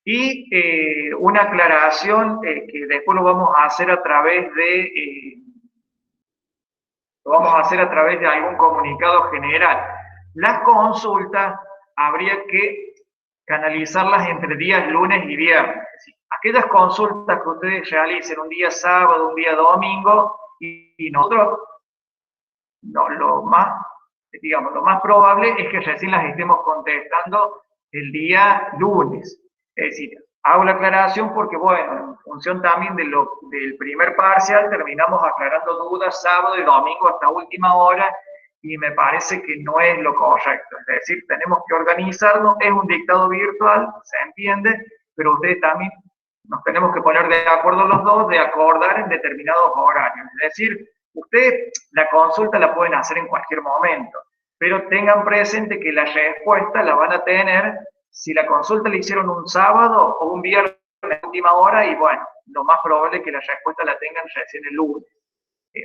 Y una aclaración que después lo vamos a hacer a través de algún comunicado general. Las consultas habría que canalizarlas entre días lunes y viernes. Aquellas consultas que ustedes realicen un día sábado, un día domingo, y nosotros lo más probable es que recién las estemos contestando el día lunes. Es decir, hago la aclaración porque, bueno, en función también del primer parcial, terminamos aclarando dudas sábado y domingo hasta última hora, y me parece que no es lo correcto. Es decir, tenemos que organizarnos, es un dictado virtual, se entiende, pero ustedes también nos tenemos que poner de acuerdo los dos, de acordar en determinados horarios. Es decir, ustedes la consulta la pueden hacer en cualquier momento, pero tengan presente que la respuesta la van a tener si la consulta la hicieron un sábado o un viernes en la última hora, y bueno, lo más probable es que la respuesta la tengan recién el lunes.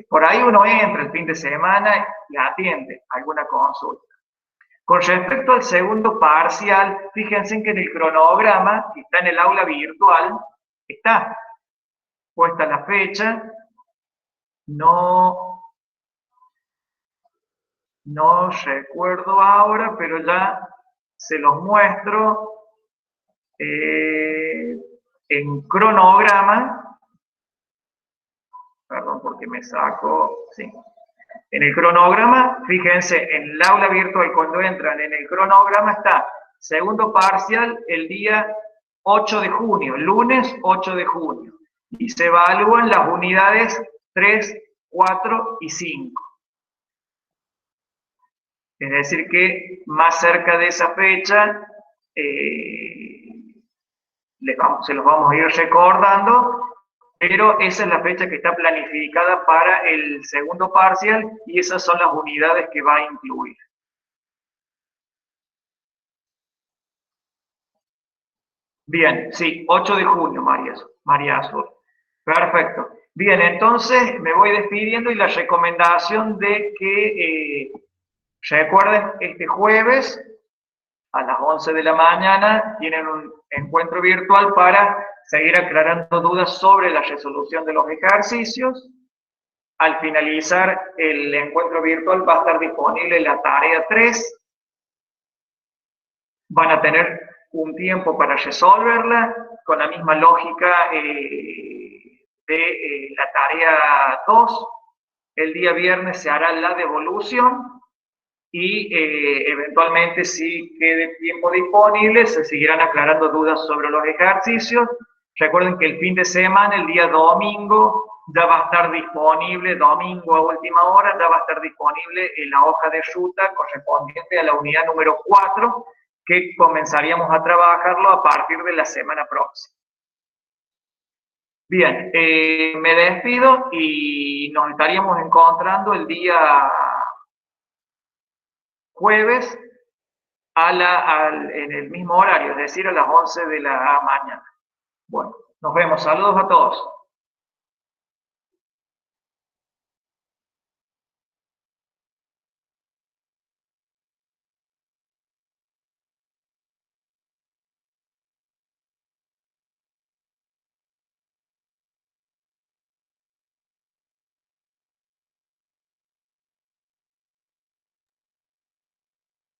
Por ahí uno entra el fin de semana y atiende alguna consulta. Con respecto al segundo parcial, fíjense que en el cronograma, que está en el aula virtual, está puesta la fecha, no recuerdo ahora, pero ya se los muestro. En cronograma, perdón porque me saco, sí. En el cronograma, fíjense, en el aula virtual cuando entran en el cronograma está segundo parcial el día 8 de junio, lunes 8 de junio. Y se evalúan las unidades 3, 4 y 5. Es decir que más cerca de esa fecha se los vamos a ir recordando, pero esa es la fecha que está planificada para el segundo parcial y esas son las unidades que va a incluir. Bien, sí, 8 de junio, María Azul. Perfecto. Bien, entonces me voy despidiendo y la recomendación de que recuerden, este jueves a las 11 de la mañana tienen un encuentro virtual para seguir aclarando dudas sobre la resolución de los ejercicios. Al finalizar el encuentro virtual va a estar disponible la tarea 3. Van a tener un tiempo para resolverla con la misma lógica de la tarea 2. El día viernes se hará la devolución y eventualmente, si quede tiempo disponible, se seguirán aclarando dudas sobre los ejercicios. Recuerden que el fin de semana, el día domingo, ya va a estar disponible, domingo a última hora, ya va a estar disponible en la hoja de ruta correspondiente a la unidad número 4, que comenzaríamos a trabajarlo a partir de la semana próxima. Bien, me despido y nos estaríamos encontrando el día jueves en el mismo horario, es decir, a las 11 de la mañana. Bueno, nos vemos. Saludos a todos.